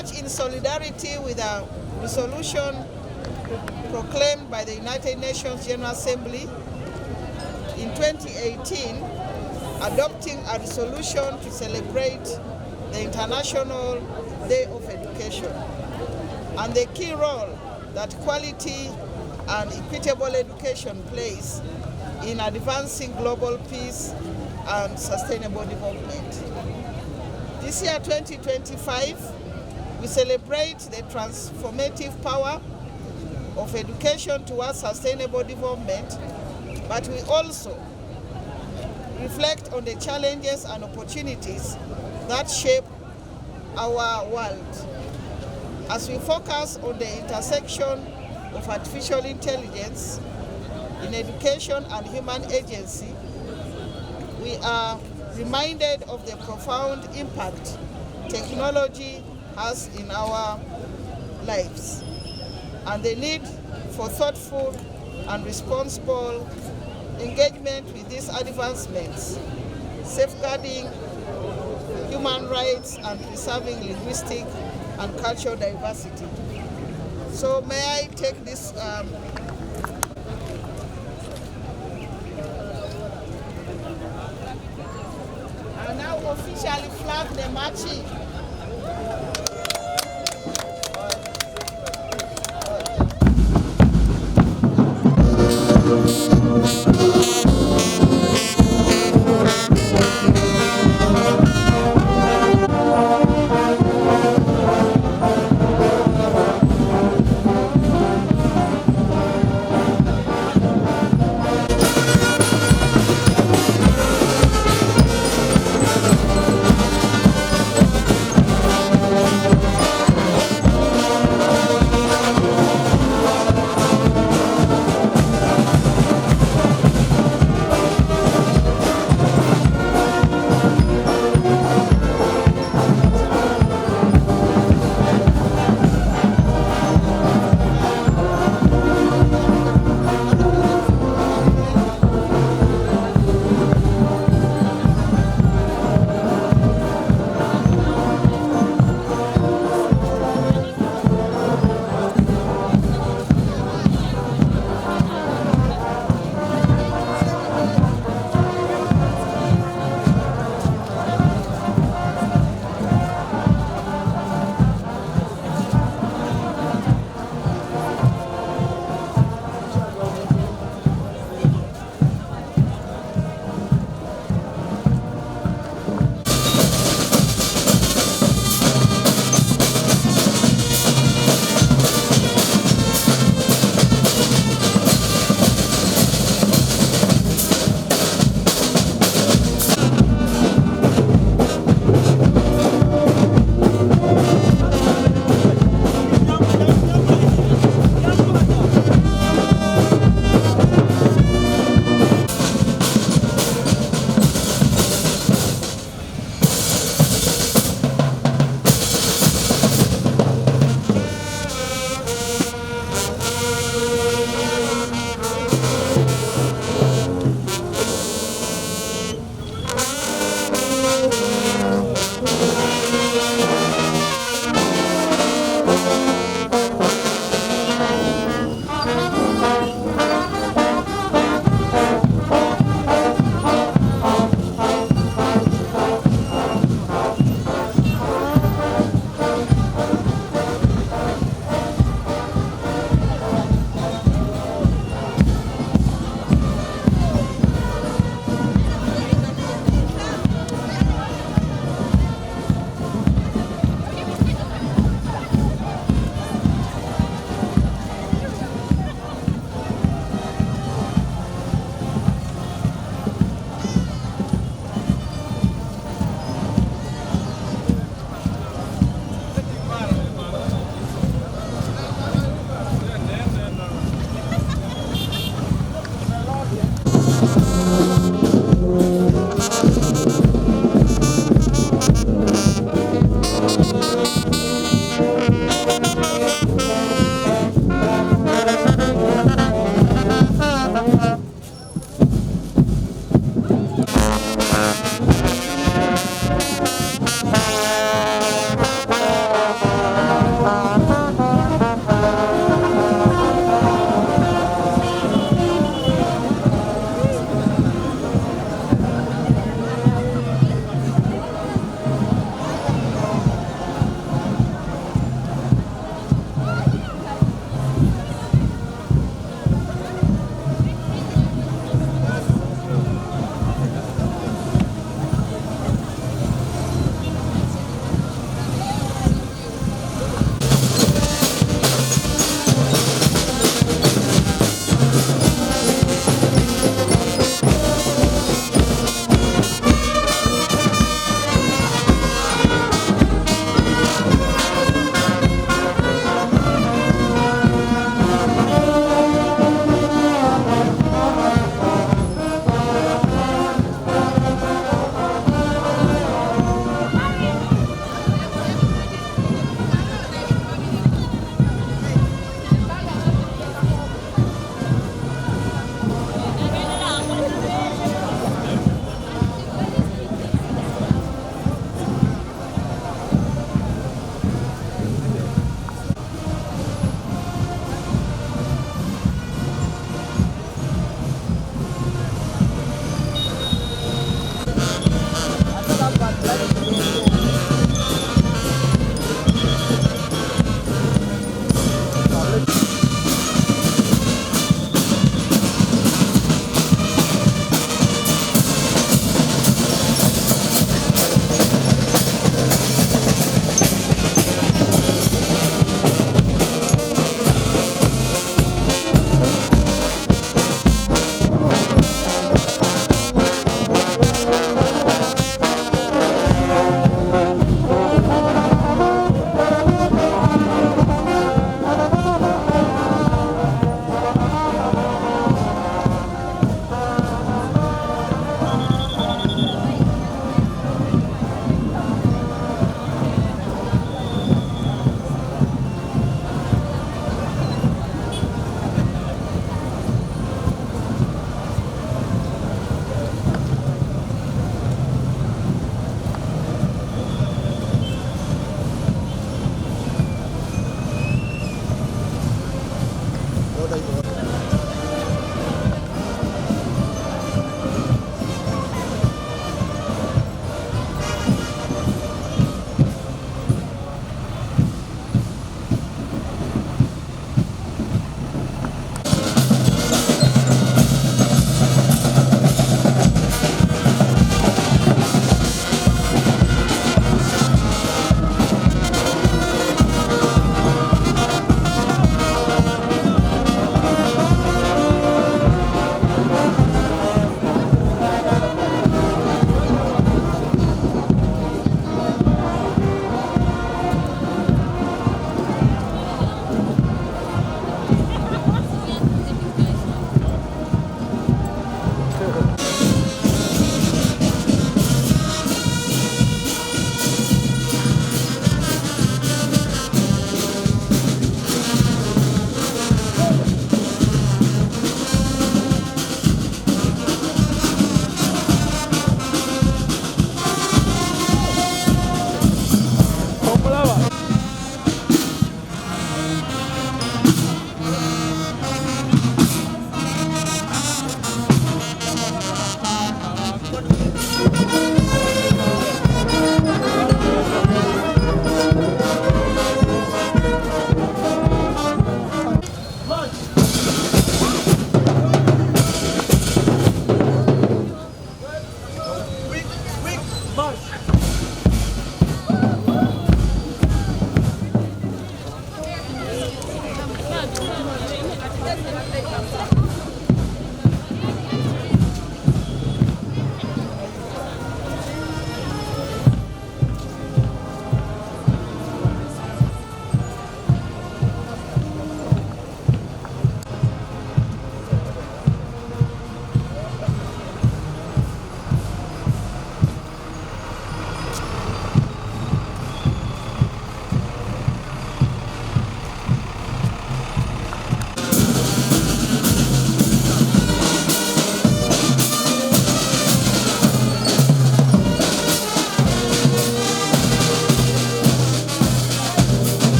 much in solidarity with a resolution proclaimed by the United Nations General Assembly in 2018, adopting a resolution to celebrate the International Day of Education and the key role that quality and equitable education plays in advancing global peace and sustainable development. This year, 2025, we celebrate the transformative power of education towards sustainable development, but we also reflect on the challenges and opportunities that shape our world. As we focus on the intersection of artificial intelligence in education and human agency, we are reminded of the profound impact technology has in our lives and the need for thoughtful and responsible engagement with these advancements, safeguarding human rights and preserving linguistic and cultural diversity. So may I take this I now officially flag the marching.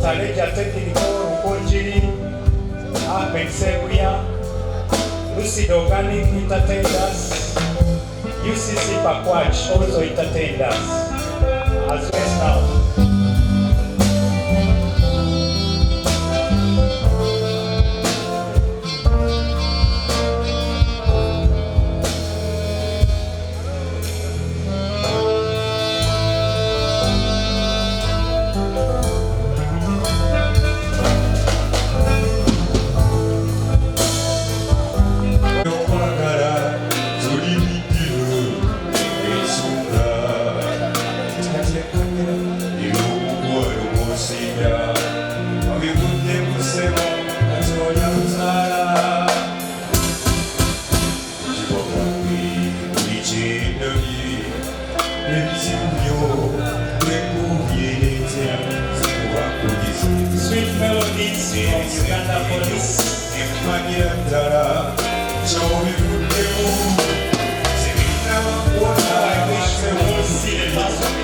Taleja Technical, Rukonjiri, Ahmed Sebria, Lucid Organic Entertainers, UCC Pakwach also entertained us as well now. Sweet melodies from Uganda Police. I wish they would see the last one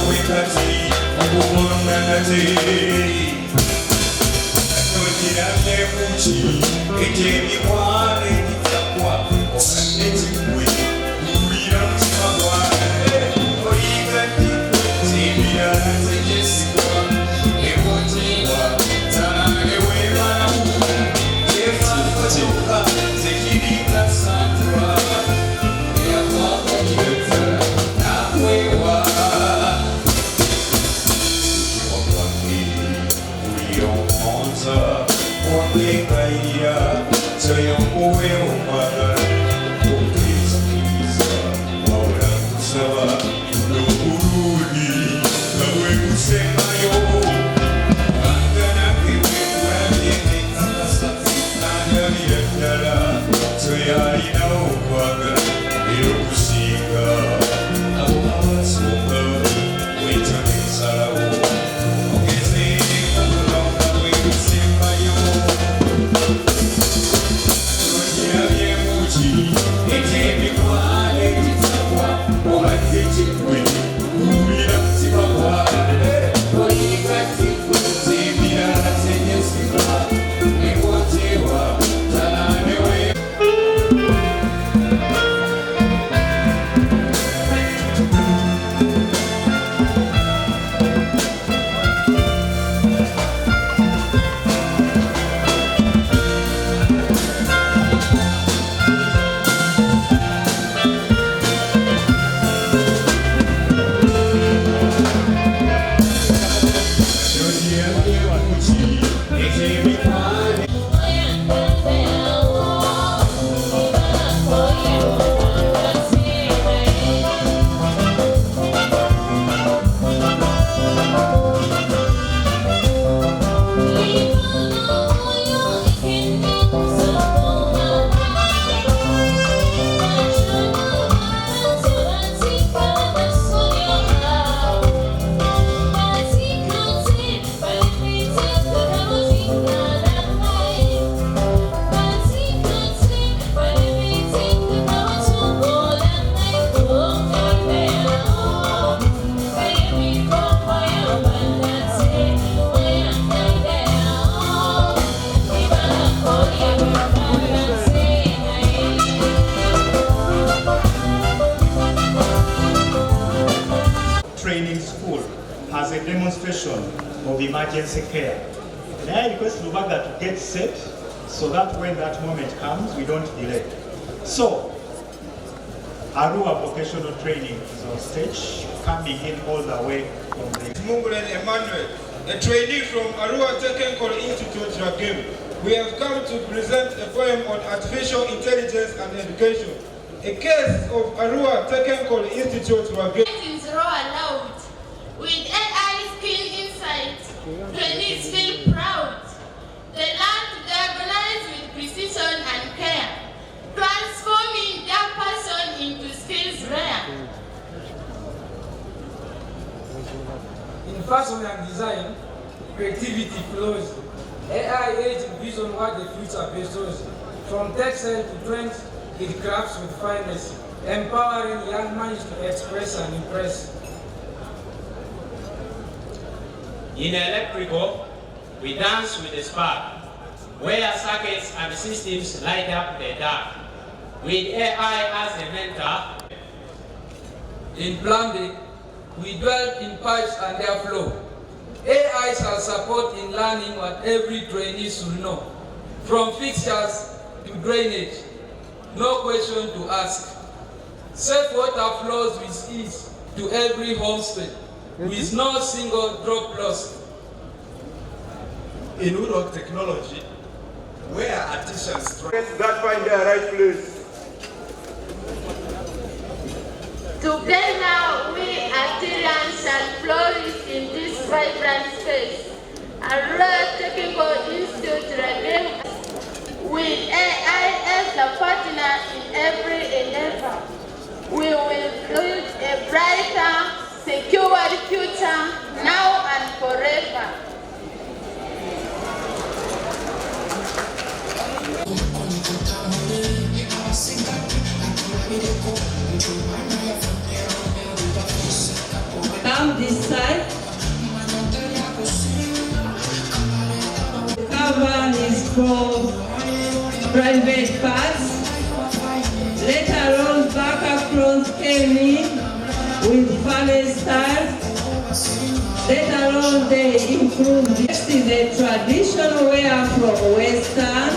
without As a demonstration of emergency care. May I request Lubaga to get set so that when that moment comes, we don't delay. So, Arua vocational training is on stage, coming in all the way from the... Mungulen Emmanuel, a trainee from Arua Technical Institute, Ragim. We have come to present a poem on artificial intelligence and education. A case of Arua Technical Institute, Ragim. With AI skill insight, trainees feel proud. They learn to diagnose with precision and care, transforming their person into skills rare. In fashion and design, creativity flows. AI age vision what the future bestows. from textile to trend in crafts with fineness, empowering young minds to express and impress. In electrical, we dance with a spark, where circuits and systems light up the dark. With AI as a mentor. In plumbing, we dwell in pipes and their flow. AI shall support in learning what every trainee should know, from fixtures to drainage, no question to ask. Safe water flows with ease to every homestead, with no single drop lost. In woodwork technology, where artisans that find their right place. Together, we Artisans shall flourish in this vibrant space. Arua Technical Institute Ragem, with AI as a partner in every endeavor, we will build a brighter, secure future now and forever. Come this side. The cover is for private parts. Later on, back across came in with funny styles. Later on, they improved. Next is the traditional wear from Western.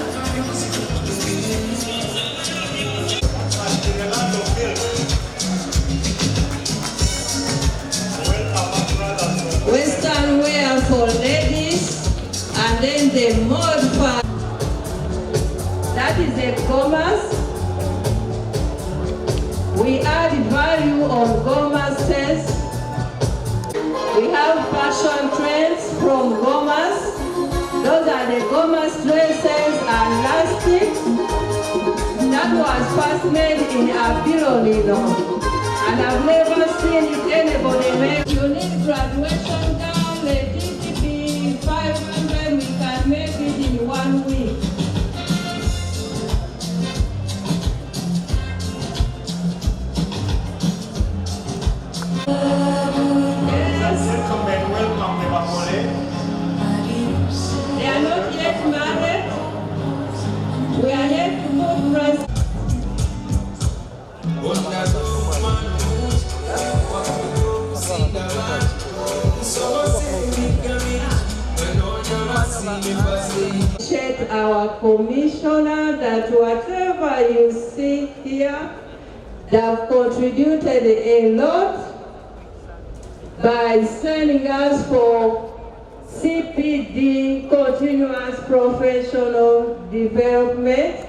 Western wear for ladies, and then the mod part. That is a commerce. We add value on Goma sense. We have fashion trends from Gomas. Those are the Gomas dresses and elastic. That was first made in Abilonino. And I've never seen it anybody make. You need graduation gown, let it be 500, we can make it in 1 week. Ladies and gentlemen, welcome the Bamole. They are not yet married. We are yet to put price. Our commissioner that whatever you see here, they have contributed a lot by sending us for CPD, continuous professional development.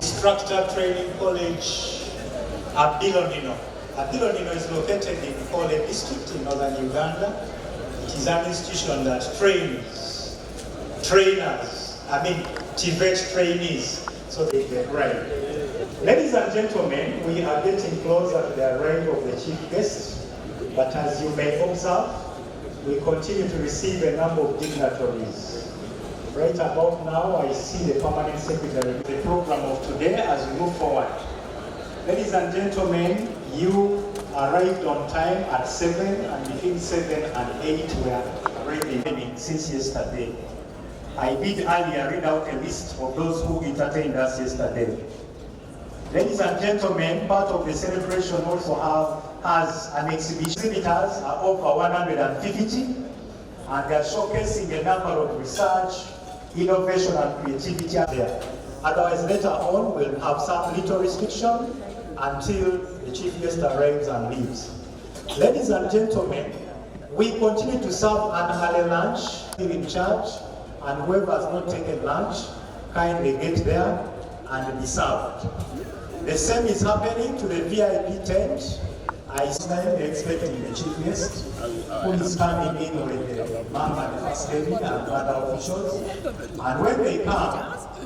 Structured Training College, Abilonino. Abilonino is located in Kololo district in northern Uganda. It is an institution that trains TVET trainees so they get right. Ladies and gentlemen, we are getting closer to the arrival of the chief guest, but as you may observe, we continue to receive a number of dignitaries. Right about now, I see the permanent secretary of the program of today as we move forward. Ladies and gentlemen, you arrived on time at 7, and between 7 and 8 we are already since yesterday. I did earlier read out a list of those who entertained us yesterday. Ladies and gentlemen, part of the celebration also has an exhibition. Exhibitors are over 150, and they are showcasing a number of research, innovation and creativity there. Otherwise, later on, we'll have some little restriction until the chief guest arrives and leaves. Ladies and gentlemen, we continue to serve an early lunch here in church, and whoever has not taken lunch, kindly get there and be served. The same is happening to the VIP tent I started expecting the chief guest, who is coming in with the mama, the first lady, and other officials. And when they come,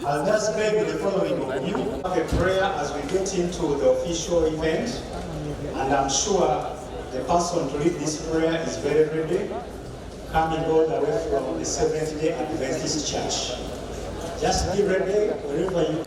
I'll just beg the following of you. Have a prayer as we get into the official event. And I'm sure the person to lead this prayer is very ready, coming all the way from the Seventh-day Adventist Church. Just be ready wherever you.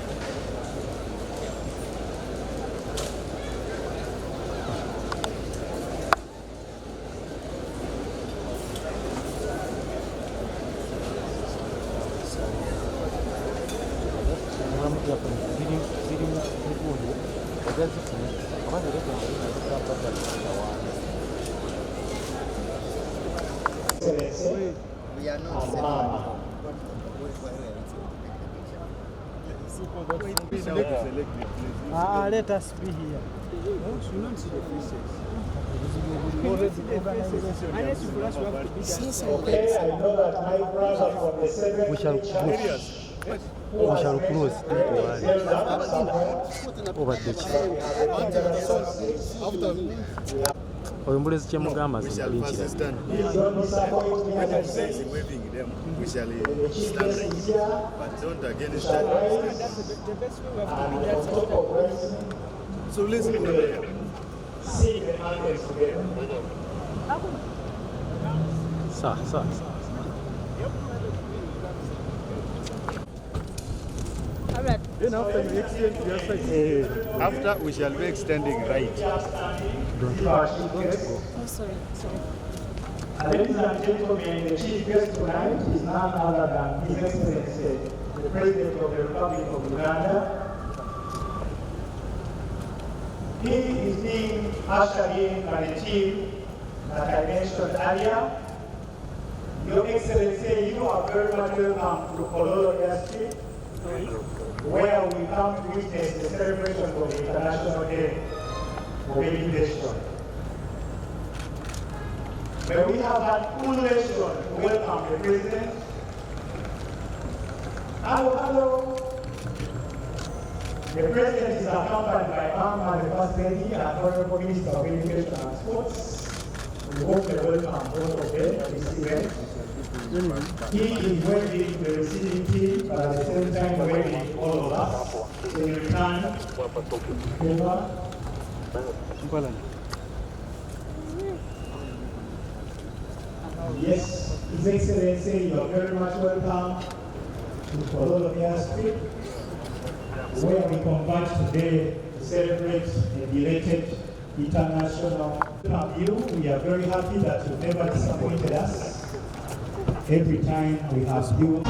Let us be here. Okay, I know that my brother from the seventh We shall close over the Oyombulezi kyemugamba we shall stand them. But don't again stand. So let's go. See the hands together. Sir. Then after you extend to your side, after we shall be extending right. Don't rush. Oh, sorry. Ladies and gentlemen, the chief guest tonight is none other than His Excellency, the President of the Republic of Uganda. He is being ushered in by the team that I mentioned earlier. Your Excellency, you are very much welcome to Kololo District, where we come to witness the celebration of the International Day of Education. But we have had full nation to welcome the President. Hello. The President is accompanied by Mama, the First Lady, and Honorable Minister of Education and Sports. We hope to welcome both of them at this event. He is waiting the receiving team, but at the same time waiting all of us in return. Yes, His Excellency, you are very much welcome to Kololo District, where we converge today to celebrate the belated international review. We are very happy that you never disappointed us. Every time we have you.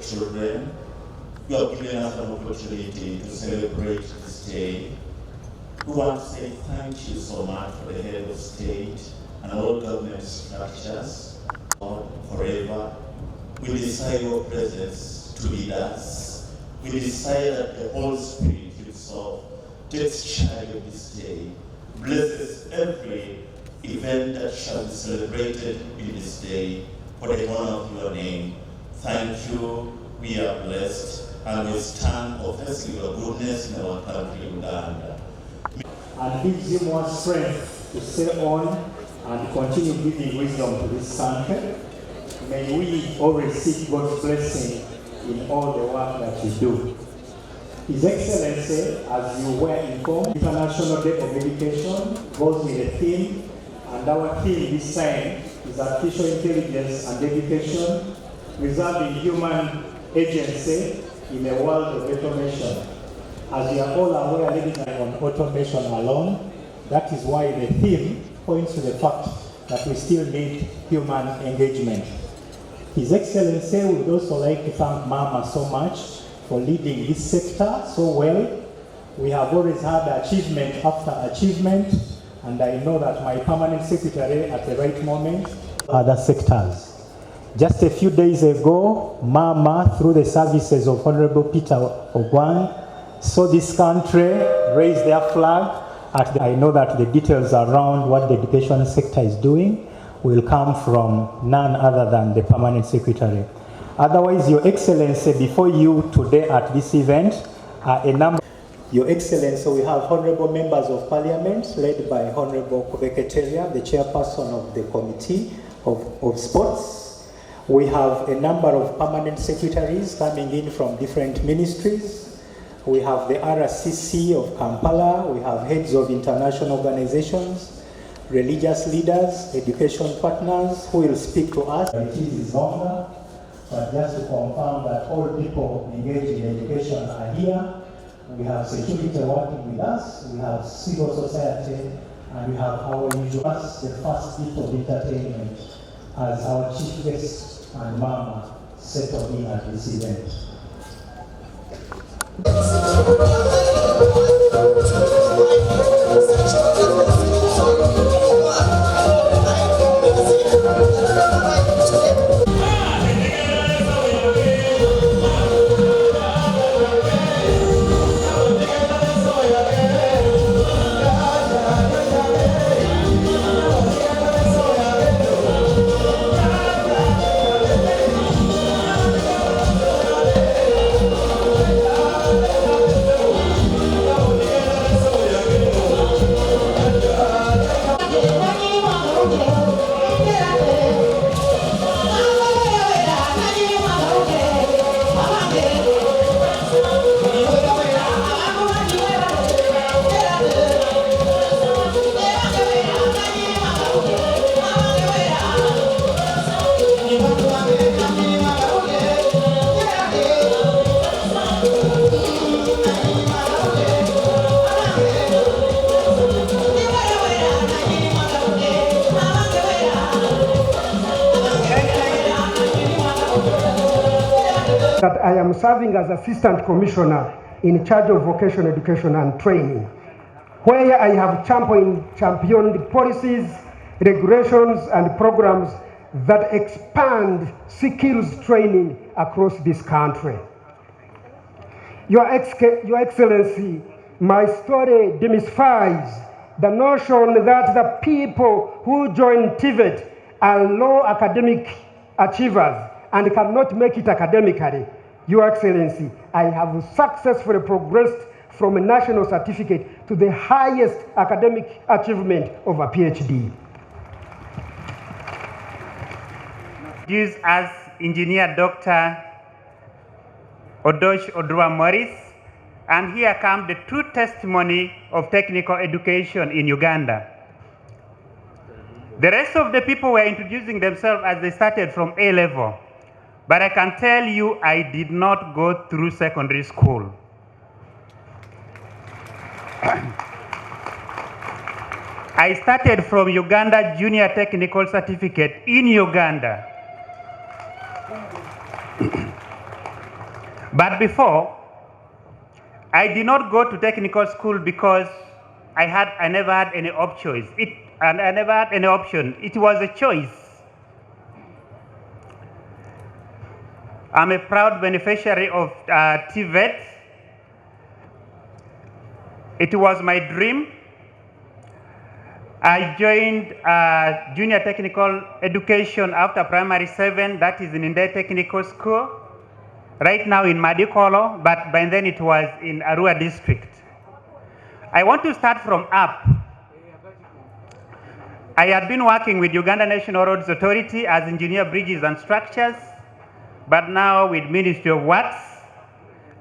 Children, you have given us an opportunity to celebrate this day. We want to say thank you so much for the head of state and all government structures forever. We desire your presence to lead us. We desire that the Holy Spirit Himself takes charge of this day, blesses every event that shall be celebrated in this day for the honor of your name. Thank you, we are blessed, and we stand confessing your goodness in our country, Uganda. And gives him more strength to stay on and continue giving wisdom to this country. May we always seek God's blessing in all the work that we do. His Excellency, as you were informed, International Day of Education goes with a theme, and our theme this time is Artificial Intelligence and Education, preserving human agency in a world of automation. As we are all aware, ladies and on automation alone, that is why the theme points to the fact that we still need human engagement. His Excellency would also like to thank Mama so much for leading this sector so well. We have always had achievement after achievement, and I know that my permanent secretary at the right moment, other sectors. Just a few days ago, Mama, through the services of Honorable Peter Ogwang, saw this country raise their flag. I know that the details around what the education sector is doing will come from none other than the permanent secretary. Otherwise, Your Excellency, before you today at this event are a number. Your Excellency, we have honorable members of parliament led by Honorable Kubeketeria, the chairperson of the Committee of Sports. We have a number of permanent secretaries coming in from different ministries. We have the RCC of Kampala, we have heads of international organizations, religious leaders, education partners who will speak to us. It is longer, but just to confirm that all people engaged in education are here. We have security working with us, we have civil society, and we have our usual, the first bit of entertainment as our chief guest and Mama settle in at this event. That I am serving as Assistant Commissioner in charge of vocational education and training, where I have championed policies, regulations, and programs that expand skills training across this country. Your Excellency, my story demystifies the notion that the people who join TVET are low academic achievers and cannot make it academically. Your Excellency, I have successfully progressed from a national certificate to the highest academic achievement of a PhD. Introduced as Engineer Dr. Odosh Odrua Morris, and here comes the true testimony of technical education in Uganda. The rest of the people were introducing themselves as they started from A level. But I can tell you, I did not go through secondary school. I started from Uganda Junior Technical Certificate in Uganda. But before, I did not go to technical school because I never had any options. I never had any option. It was a choice. I'm a proud beneficiary of TVET. It was my dream. I joined junior technical education after primary 7, that is in Inde Technical School, right now in Kololo, but by then it was in Arua district. I want to start from up. I had been working with Uganda National Roads Authority as engineer bridges and structures, but now with Ministry of Works,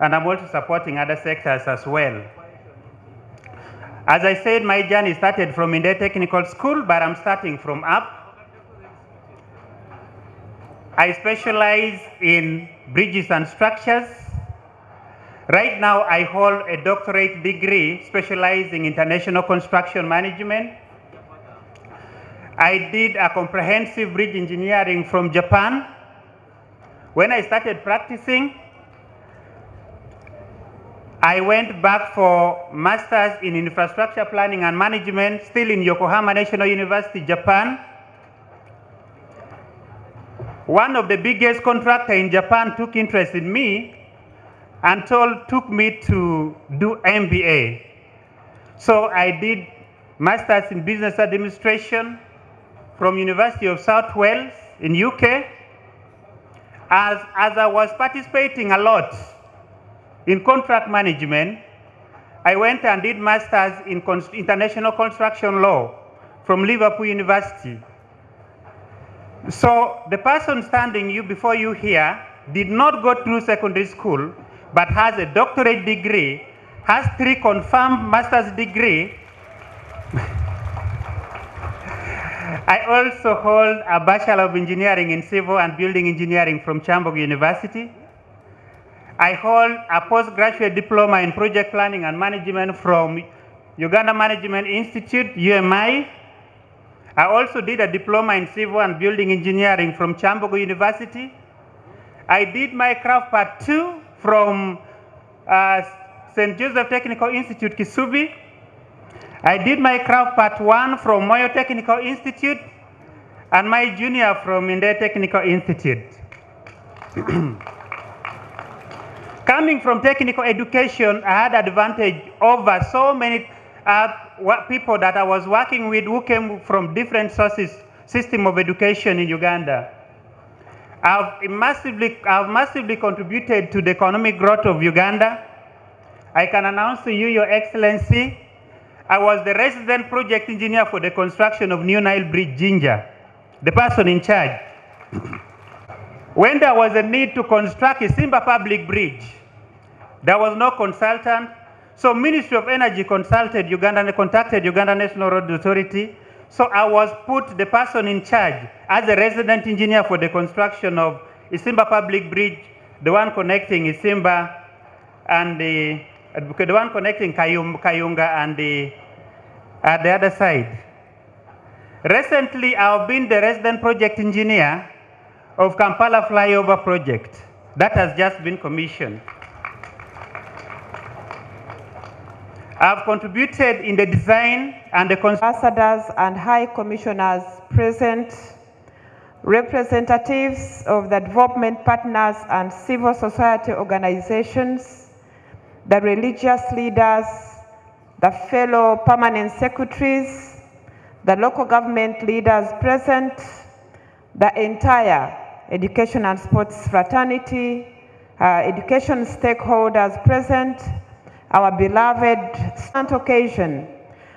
and I'm also supporting other sectors as well. As I said, my journey started from Inde Technical School, but I'm starting from up. I specialize in bridges and structures. Right now, I hold a doctorate degree specializing in international construction management. I did a comprehensive bridge engineering from Japan. When I started practicing, I went back for Masters in Infrastructure Planning and Management, still in Yokohama National University, Japan. One of the biggest contractors in Japan took interest in me and took me to do MBA. So I did Masters in Business Administration from University of South Wales in UK. As I was participating a lot in contract management, I went and did Masters in International Construction Law from Liverpool University. So the person standing before you here did not go through secondary school, but has a doctorate degree, has 3 confirmed master's degree. I also hold a Bachelor of Engineering in Civil and Building Engineering from Chambogo University. I hold a postgraduate diploma in Project Planning and Management from Uganda Management Institute, UMI. I also did a diploma in Civil and Building Engineering from Chambogo University. I did my craft part 2 from St. Joseph Technical Institute, Kisubi. I did my craft part 1 from Moyo Technical Institute, and my junior from Inde Technical Institute. Coming from technical education, I had advantage over so many people that I was working with who came from different system of education in Uganda. I've massively contributed to the economic growth of Uganda. I can announce to you, Your Excellency, I was the resident project engineer for the construction of New Nile Bridge, Jinja, the person in charge. When there was a need to construct a Simba public bridge, there was no consultant, so Ministry of Energy contacted Uganda National Road Authority, so I was put the person in charge as a resident engineer for the construction of Isimba public bridge, the one connecting Isimba and the one connecting Kayunga and the other side. Recently, I've been the resident project engineer of Kampala flyover project that has just been commissioned. I've contributed in the design and the ambassadors and high commissioners present, representatives of the development partners and civil society organizations, the religious leaders, the fellow permanent secretaries, the local government leaders present, the entire education and sports fraternity, education stakeholders present, our beloved occasion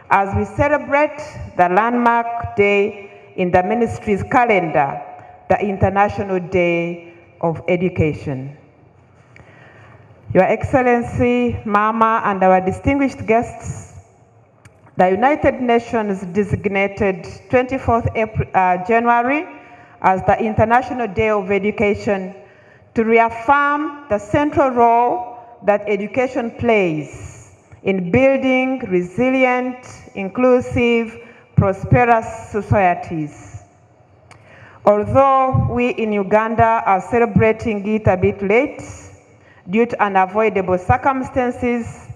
as we celebrate the landmark day in the ministry's calendar, the International Day of Education. Your Excellency, Mama, and our distinguished guests, the United Nations designated 24th January as the International Day of Education to reaffirm the central role that education plays in building resilient, inclusive, prosperous societies. Although we in Uganda are celebrating it a bit late due to unavoidable circumstances,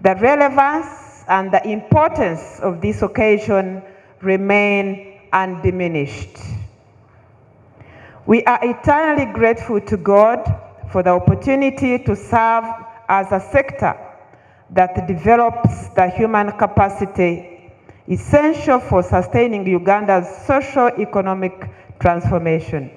the relevance and the importance of this occasion remain undiminished. We are eternally grateful to God for the opportunity to serve as a sector that develops the human capacity essential for sustaining Uganda's socio-economic transformation.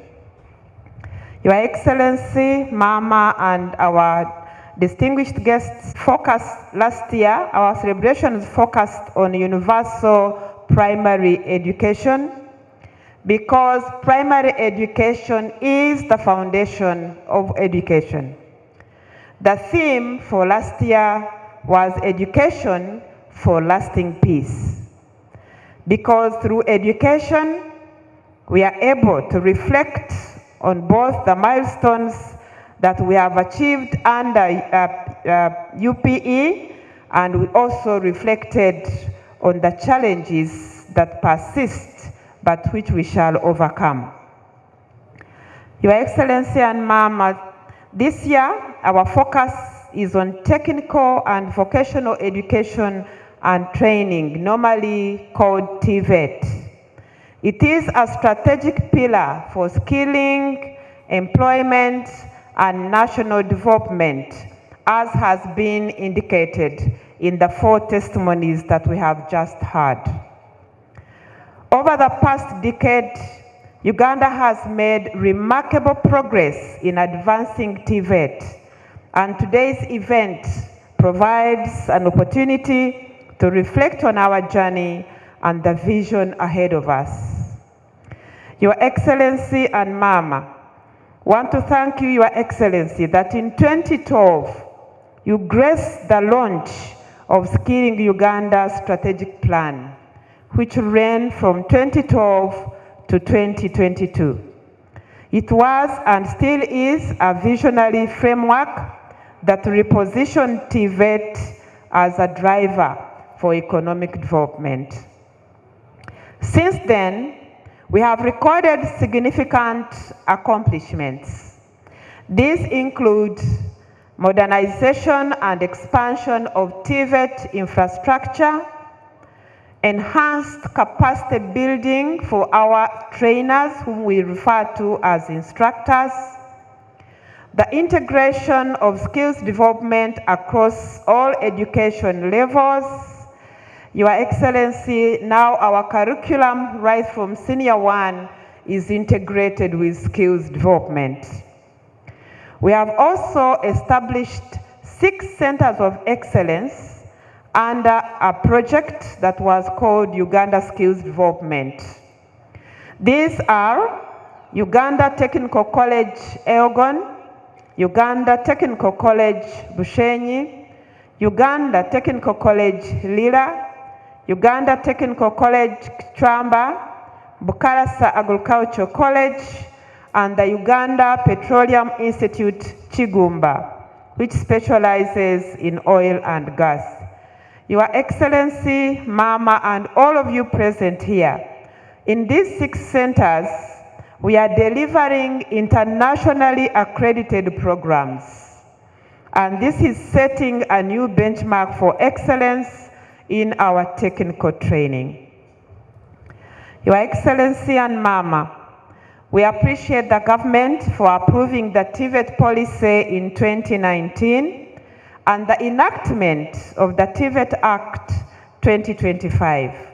Your Excellency, Mama, and our distinguished guests focused last year, our celebrations focused on universal primary education, because primary education is the foundation of education. The theme for last year was education for lasting peace, because through education, we are able to reflect on both the milestones that we have achieved under UPE, and we also reflected on the challenges that persist, but which we shall overcome. Your Excellency and Mama, this year our focus is on technical and vocational education and training, normally called TVET. It is a strategic pillar for skilling, employment, and national development, as has been indicated in the 4 testimonies that we have just heard. Over the past decade, Uganda has made remarkable progress in advancing TVET, and today's event provides an opportunity to reflect on our journey and the vision ahead of us. Your Excellency and Mama, want to thank you, Your Excellency, that in 2012, you graced the launch of Skilling Uganda Strategic Plan, which ran from 2012 to 2022. It was and still is a visionary framework that repositioned TVET as a driver for economic development. Since then, we have recorded significant accomplishments. These include modernization and expansion of TVET infrastructure, enhanced capacity building for our trainers, whom we refer to as instructors, the integration of skills development across all education levels. Your Excellency, now our curriculum right from Senior 1 is integrated with skills development. We have also established 6 centers of excellence under a project that was called Uganda Skills Development. These are Uganda Technical College Elgon, Uganda Technical College Bushenyi, Uganda Technical College Lira, Uganda Technical College Tramba, Bukalasa Agricultural College, and the Uganda Petroleum Institute Chigumba, which specializes in oil and gas. Your Excellency, Mama, and all of you present here, in these 6 centers, we are delivering internationally accredited programs. And this is setting a new benchmark for excellence in our technical training. Your Excellency and Mama, we appreciate the government for approving the TVET policy in 2019 and the enactment of the TVET Act 2025.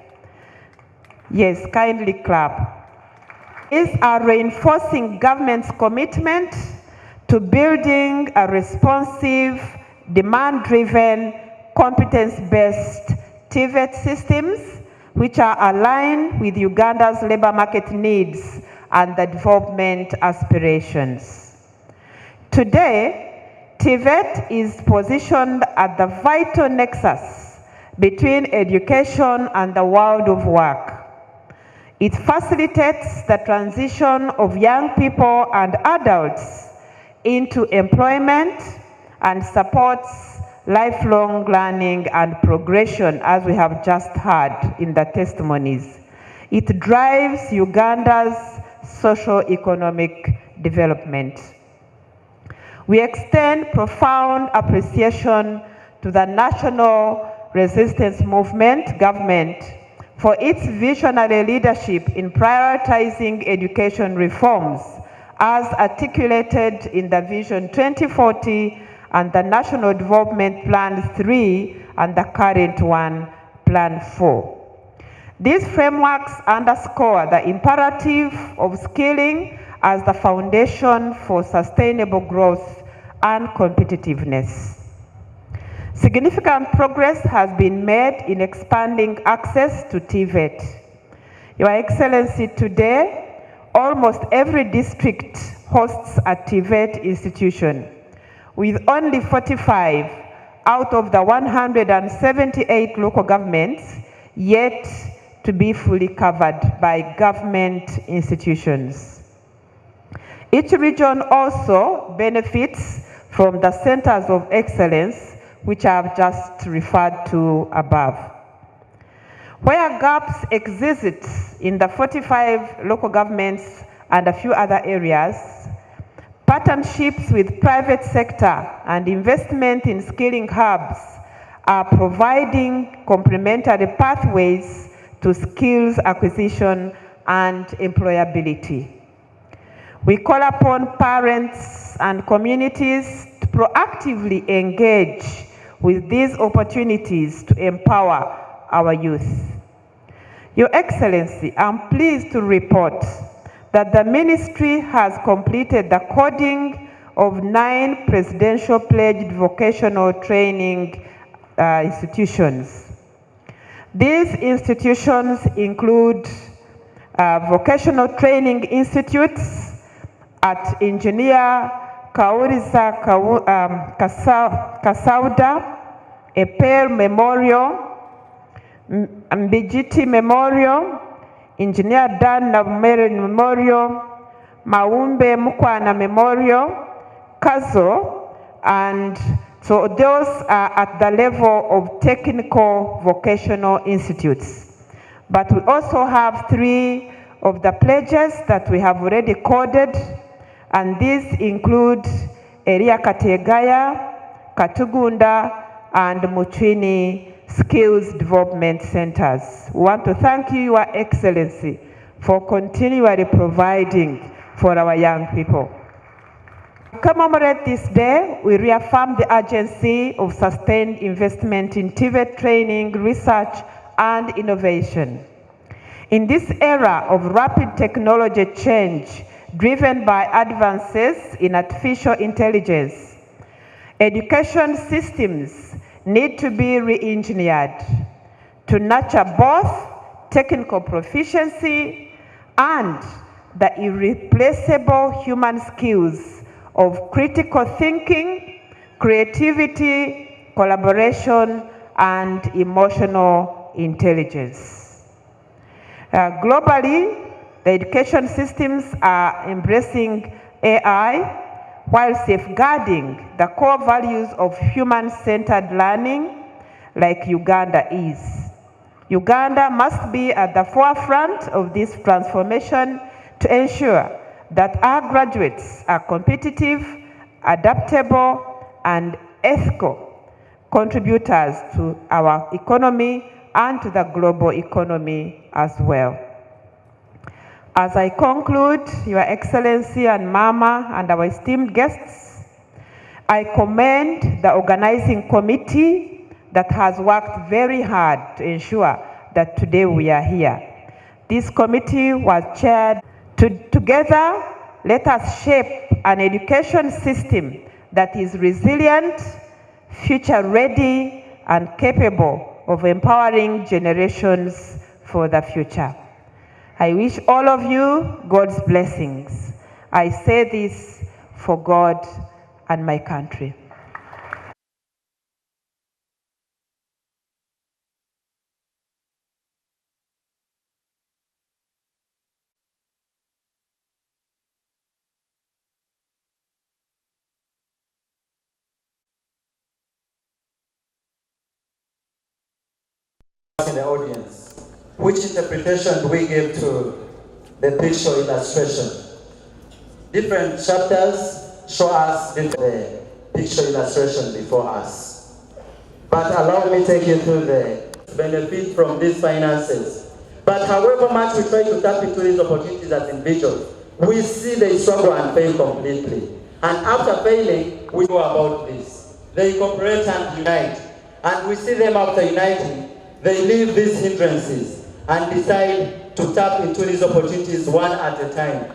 Yes, kindly clap. These are reinforcing government's commitment to building a responsive, demand-driven, competence-based TVET systems which are aligned with Uganda's labor market needs and the development aspirations. Today, TVET is positioned at the vital nexus between education and the world of work. It facilitates the transition of young people and adults into employment and supports lifelong learning and progression, as we have just heard in the testimonies. It drives Uganda's socio-economic development. We extend profound appreciation to the National Resistance Movement government for its visionary leadership in prioritizing education reforms as articulated in the Vision 2040 and the National Development Plan 3 and the current one, Plan 4. These frameworks underscore the imperative of skilling as the foundation for sustainable growth and competitiveness. Significant progress has been made in expanding access to TVET. Your Excellency, today, almost every district hosts a TVET institution, with only 45 out of the 178 local governments yet to be fully covered by government institutions. Each region also benefits from the centers of excellence which I have just referred to above. Where gaps exist in the 45 local governments and a few other areas, partnerships with private sector and investment in skilling hubs are providing complementary pathways to skills acquisition and employability. We call upon parents and communities to proactively engage with these opportunities to empower our youth. Your Excellency, I'm pleased to report that the Ministry has completed the coding of 9 presidential pledged vocational training institutions. These institutions include vocational training institutes at Engineer Kauriza Kasauda, Eper Memorial, Mbijiti Memorial, Engineer Dan Nabumere Memorial, Maumbe Mukwana Memorial, Kazo, and so those are at the level of technical vocational institutes. But we also have 3 of the pledges that we have already coded, and these include Eria Kategaya, Katugunda, and Muchini Skills Development Centers. We want to thank you, Your Excellency, for continually providing for our young people. To commemorate this day, we reaffirm the urgency of sustained investment in TVET training, research, and innovation. In this era of rapid technology change, driven by advances in artificial intelligence, education systems need to be re-engineered to nurture both technical proficiency and the irreplaceable human skills of critical thinking, creativity, collaboration, and emotional intelligence. Globally, the education systems are embracing AI while safeguarding the core values of human-centered learning, like Uganda is. Uganda must be at the forefront of this transformation to ensure that our graduates are competitive, adaptable, and ethical contributors to our economy and to the global economy as well. As I conclude, Your Excellency and Mama and our esteemed guests, I commend the organizing committee that has worked very hard to ensure that today we are here. This committee was chaired. Together, let us shape an education system that is resilient, future-ready, and capable of empowering generations for the future. I wish all of you God's blessings. I say this for God and my country. In the audience, which interpretation do we give to the picture illustration? Different chapters show us the picture illustration before us. But allow me to take you through the benefit from these finances. But however much we try to tap into these opportunities as individuals, we see they struggle and fail completely. And after failing, we know about this. They cooperate and unite. And we see them after uniting, they leave these hindrances and decide to tap into these opportunities one at a time.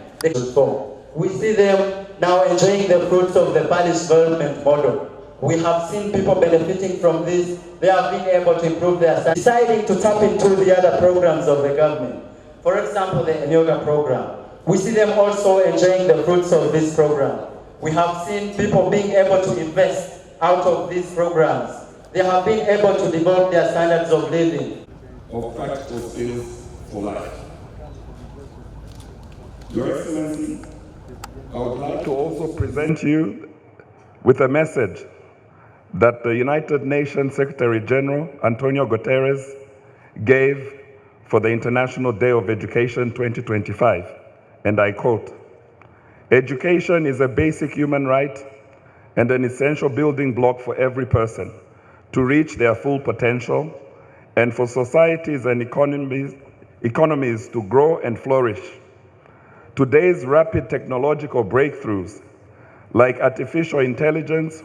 We see them now enjoying the fruits of the Palace development model. We have seen people benefiting from this. They have been able to improve their standards, deciding to tap into the other programs of the government. For example, the Enyoga program. We see them also enjoying the fruits of this program. We have seen people being able to invest out of these programs. They have been able to develop their standards of living. Of practical skills for life. Your Excellency, I would like to also present you with a message that the United Nations Secretary General, Antonio Guterres, gave for the International Day of Education 2025, and I quote, "Education is a basic human right and an essential building block for every person to reach their full potential and for societies and economies to grow and flourish. Today's rapid technological breakthroughs, like artificial intelligence,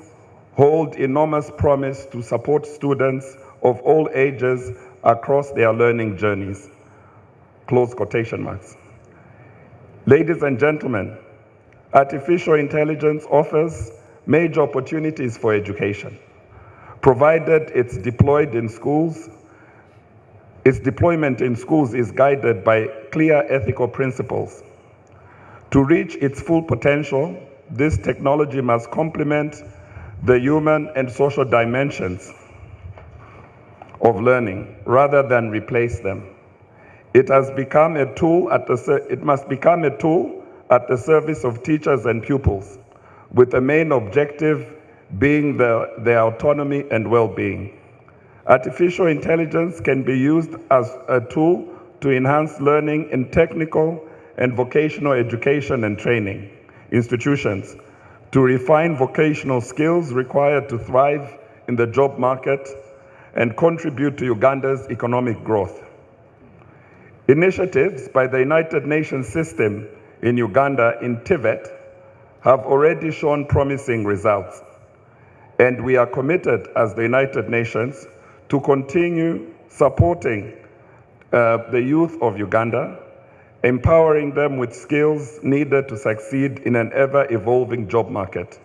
hold enormous promise to support students of all ages across their learning journeys." Close quotation marks. Ladies and gentlemen, artificial intelligence offers major opportunities for education, provided its deployment in schools is guided by clear ethical principles. To reach its full potential, this technology must complement the human and social dimensions of learning rather than replace them. It must become a tool at the service of teachers and pupils, with the main objective being their autonomy and well-being. Artificial intelligence can be used as a tool to enhance learning in technical and vocational education and training institutions, to refine vocational skills required to thrive in the job market and contribute to Uganda's economic growth. Initiatives by the United Nations system in Uganda in TVET have already shown promising results, and we are committed as the United Nations to continue supporting the youth of Uganda, empowering them with skills needed to succeed in an ever-evolving job market.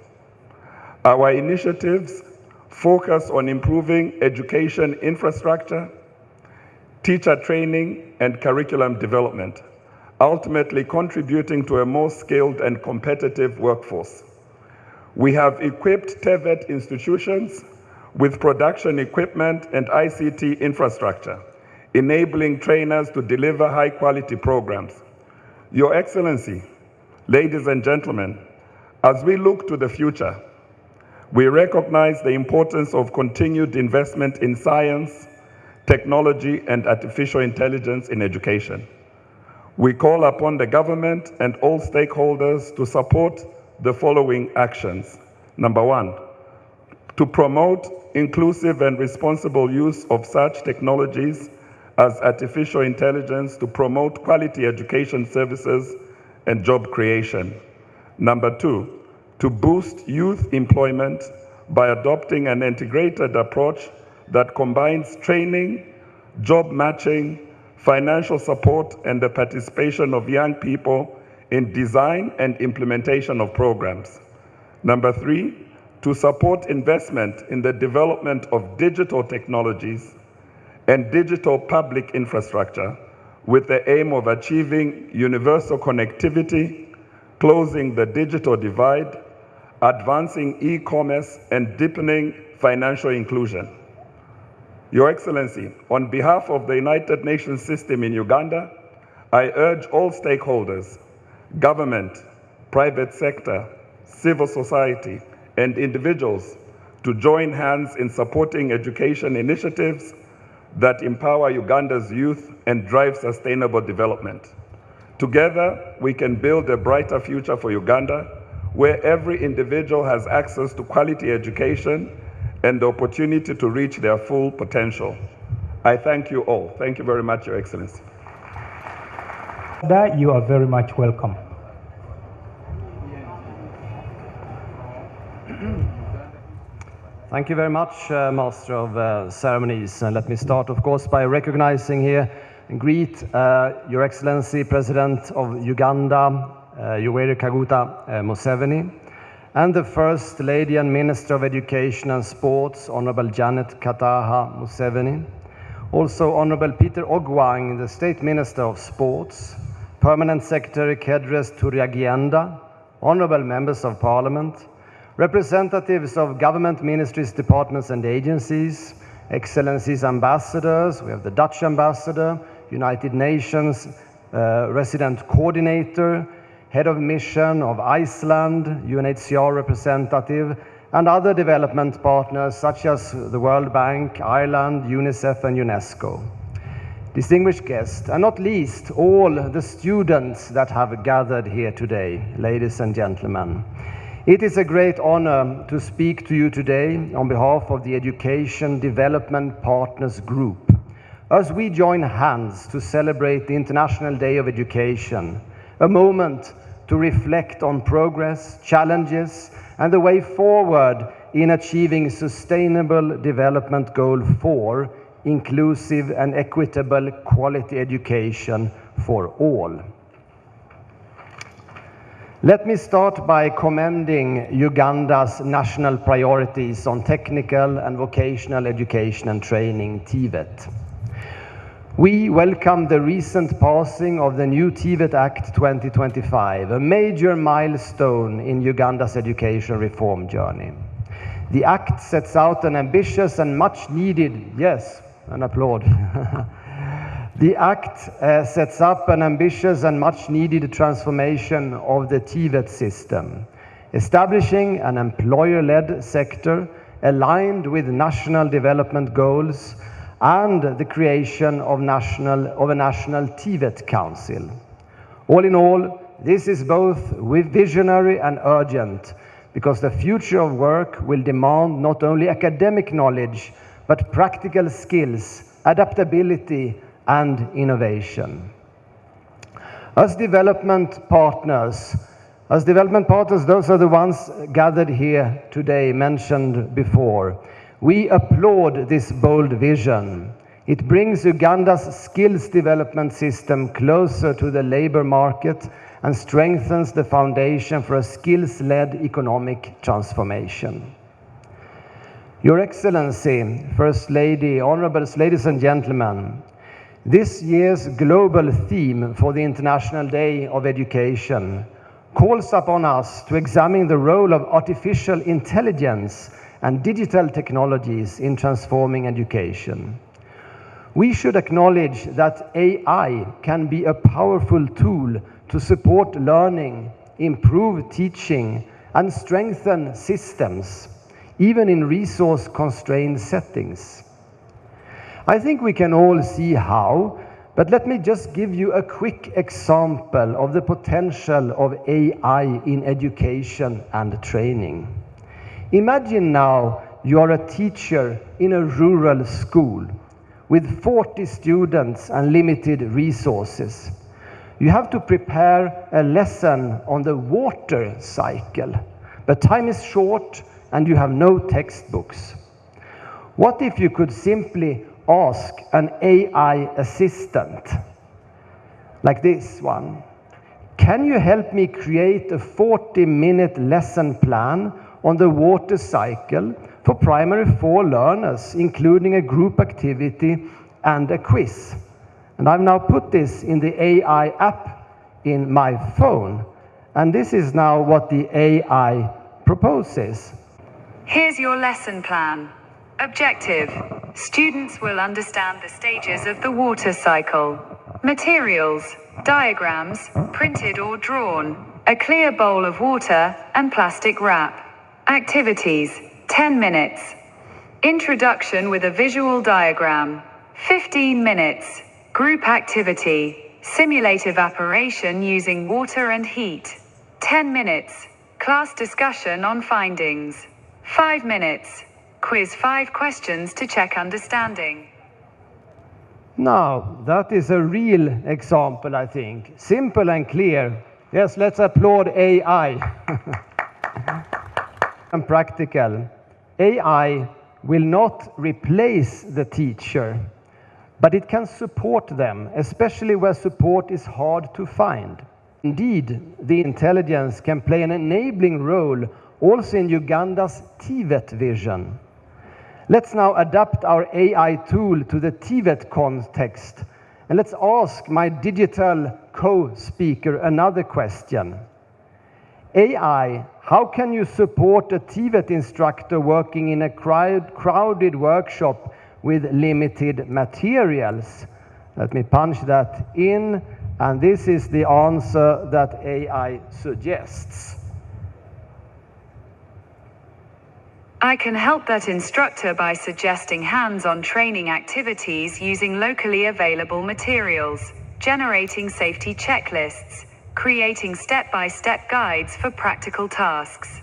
Our initiatives focus on improving education infrastructure, teacher training, and curriculum development, ultimately contributing to a more skilled and competitive workforce. We have equipped TVET institutions with production equipment and ICT infrastructure, enabling trainers to deliver high-quality programs. Your Excellency, ladies and gentlemen, as we look to the future, we recognize the importance of continued investment in science, technology, and artificial intelligence in education. We call upon the government and all stakeholders to support the following actions. Number one, to promote inclusive and responsible use of such technologies as artificial intelligence to promote quality education services and job creation. Number two, to boost youth employment by adopting an integrated approach that combines training, job matching, financial support, and the participation of young people in design and implementation of programs. Number three, to support investment in the development of digital technologies and digital public infrastructure with the aim of achieving universal connectivity, closing the digital divide, advancing e-commerce, and deepening financial inclusion. Your Excellency, on behalf of the United Nations system in Uganda, I urge all stakeholders, government, private sector, civil society, and individuals to join hands in supporting education initiatives that empower Uganda's youth and drive sustainable development. Together, we can build a brighter future for Uganda, where every individual has access to quality education and the opportunity to reach their full potential. I thank you all. Thank you very much, Your Excellency. You are very much welcome. Thank you very much, Master of Ceremonies. And let me start, of course, by recognizing here and greet Your Excellency, President of Uganda, Yoweri Kaguta Museveni, and the First Lady and Minister of Education and Sports, Honorable Janet Kataha Museveni. Also Honorable Peter Ogwang, the State Minister of Sports, Permanent Secretary Kedres Turiagienda, Honorable Members of Parliament, representatives of government ministries, departments and agencies, Excellencies Ambassadors, we have the Dutch Ambassador, United Nations Resident Coordinator, Head of Mission of Iceland, UNHCR representative, and other development partners such as the World Bank, Ireland, UNICEF and UNESCO. Distinguished guests, and not least, all the students that have gathered here today, ladies and gentlemen. It is a great honor to speak to you today on behalf of the Education Development Partners Group, as we join hands to celebrate the International Day of Education, a moment to reflect on progress, challenges, and the way forward in achieving Sustainable Development Goal 4, inclusive and equitable quality education for all. Let me start by commending Uganda's national priorities on technical and vocational education and training, TVET. We welcome the recent passing of the new TVET Act 2025, a major milestone in Uganda's education reform journey. The Act sets out an ambitious and much needed, yes, an applaud. The Act sets up an ambitious and much needed transformation of the TVET system, establishing an employer-led sector aligned with national development goals and the creation of a national TVET council. All in all, this is both visionary and urgent, because the future of work will demand not only academic knowledge, but practical skills, adaptability, and innovation. As development partners, those are the ones gathered here today, mentioned before. We applaud this bold vision. It brings Uganda's skills development system closer to the labor market and strengthens the foundation for a skills-led economic transformation. Your Excellency, First Lady, honorable ladies and gentlemen, this year's global theme for the International Day of Education calls upon us to examine the role of artificial intelligence and digital technologies in transforming education. We should acknowledge that AI can be a powerful tool to support learning, improve teaching, and strengthen systems, even in resource-constrained settings. I think we can all see how, but let me just give you a quick example of the potential of AI in education and training. Imagine now you are a teacher in a rural school with 40 students and limited resources. You have to prepare a lesson on the water cycle, but time is short and you have no textbooks. What if you could simply ask an AI assistant, like this one, can you help me create a 40-minute lesson plan on the water cycle for primary 4 learners, including a group activity and a quiz? And I've now put this in the AI app in my phone, and this is now what the AI proposes. Here's your lesson plan. Objective: students will understand the stages of the water cycle. Materials: diagrams, printed or drawn, a clear bowl of water, and plastic wrap. Activities: 10 minutes. Introduction with a visual diagram. 15 minutes. Group activity: simulate evaporation using water and heat. 10 minutes. Class discussion on findings. 5 minutes. Quiz 5 questions to check understanding. Now, that is a real example, I think. Simple and clear. Yes, let's applaud AI. And practical. AI will not replace the teacher, but it can support them, especially where support is hard to find. Indeed, the intelligence can play an enabling role also in Uganda's TVET vision. Let's now adapt our AI tool to the TVET context, and let's ask my digital co-speaker another question. AI, how can you support a TVET instructor working in a crowded workshop with limited materials? Let me punch that in, and this is the answer that AI suggests. I can help that instructor by suggesting hands-on training activities using locally available materials, generating safety checklists, creating step-by-step guides for practical tasks,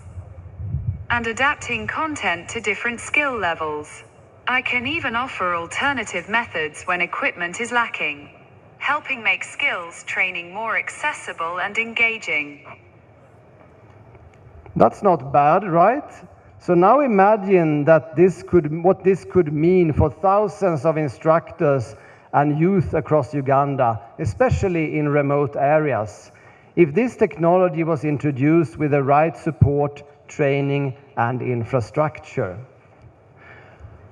and adapting content to different skill levels. I can even offer alternative methods when equipment is lacking, helping make skills training more accessible and engaging. That's not bad, right? So now imagine that what this could mean for thousands of instructors and youth across Uganda, especially in remote areas, if this technology was introduced with the right support, training, and infrastructure.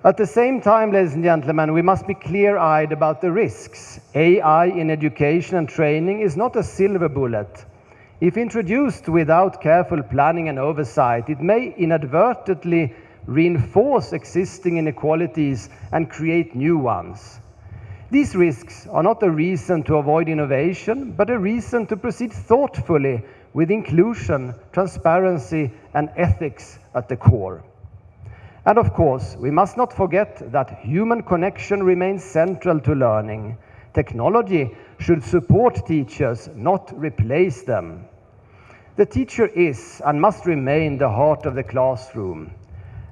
At the same time, ladies and gentlemen, we must be clear-eyed about the risks. AI in education and training is not a silver bullet. If introduced without careful planning and oversight, it may inadvertently reinforce existing inequalities and create new ones. These risks are not a reason to avoid innovation, but a reason to proceed thoughtfully with inclusion, transparency, and ethics at the core. And of course, we must not forget that human connection remains central to learning. Technology should support teachers, not replace them. The teacher is and must remain the heart of the classroom.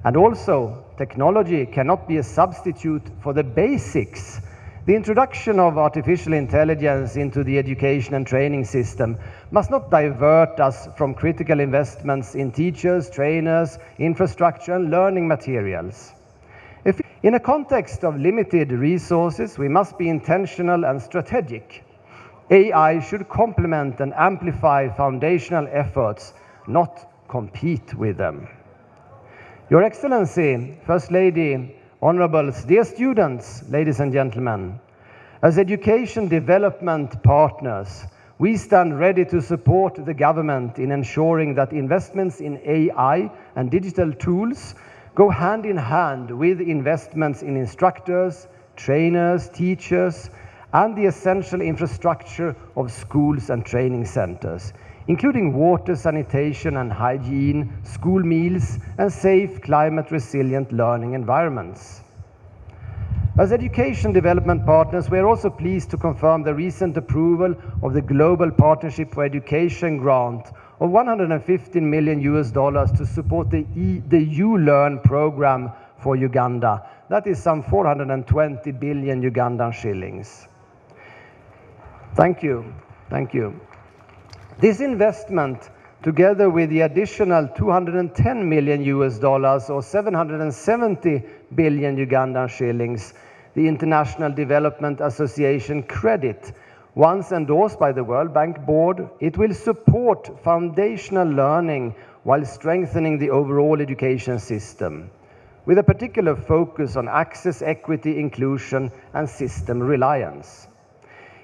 And also, technology cannot be a substitute for the basics. The introduction of artificial intelligence into the education and training system must not divert us from critical investments in teachers, trainers, infrastructure, and learning materials. In a context of limited resources, we must be intentional and strategic. AI should complement and amplify foundational efforts, not compete with them. Your Excellency, First Lady, Honorables, dear students, ladies and gentlemen, as education development partners, we stand ready to support the government in ensuring that investments in AI and digital tools go hand in hand with investments in instructors, trainers, teachers, and the essential infrastructure of schools and training centers, including water, sanitation and hygiene, school meals, and safe, climate-resilient learning environments. As education development partners, we are also pleased to confirm the recent approval of the Global Partnership for Education grant of $115 million to support the U-Learn program for Uganda. That is some 420 billion Ugandan shillings. Thank you. Thank you. This investment, together with the additional $210 million or 770 billion Ugandan shillings, the International Development Association credit, once endorsed by the World Bank Board, it will support foundational learning while strengthening the overall education system, with a particular focus on access, equity, inclusion, and system reliance.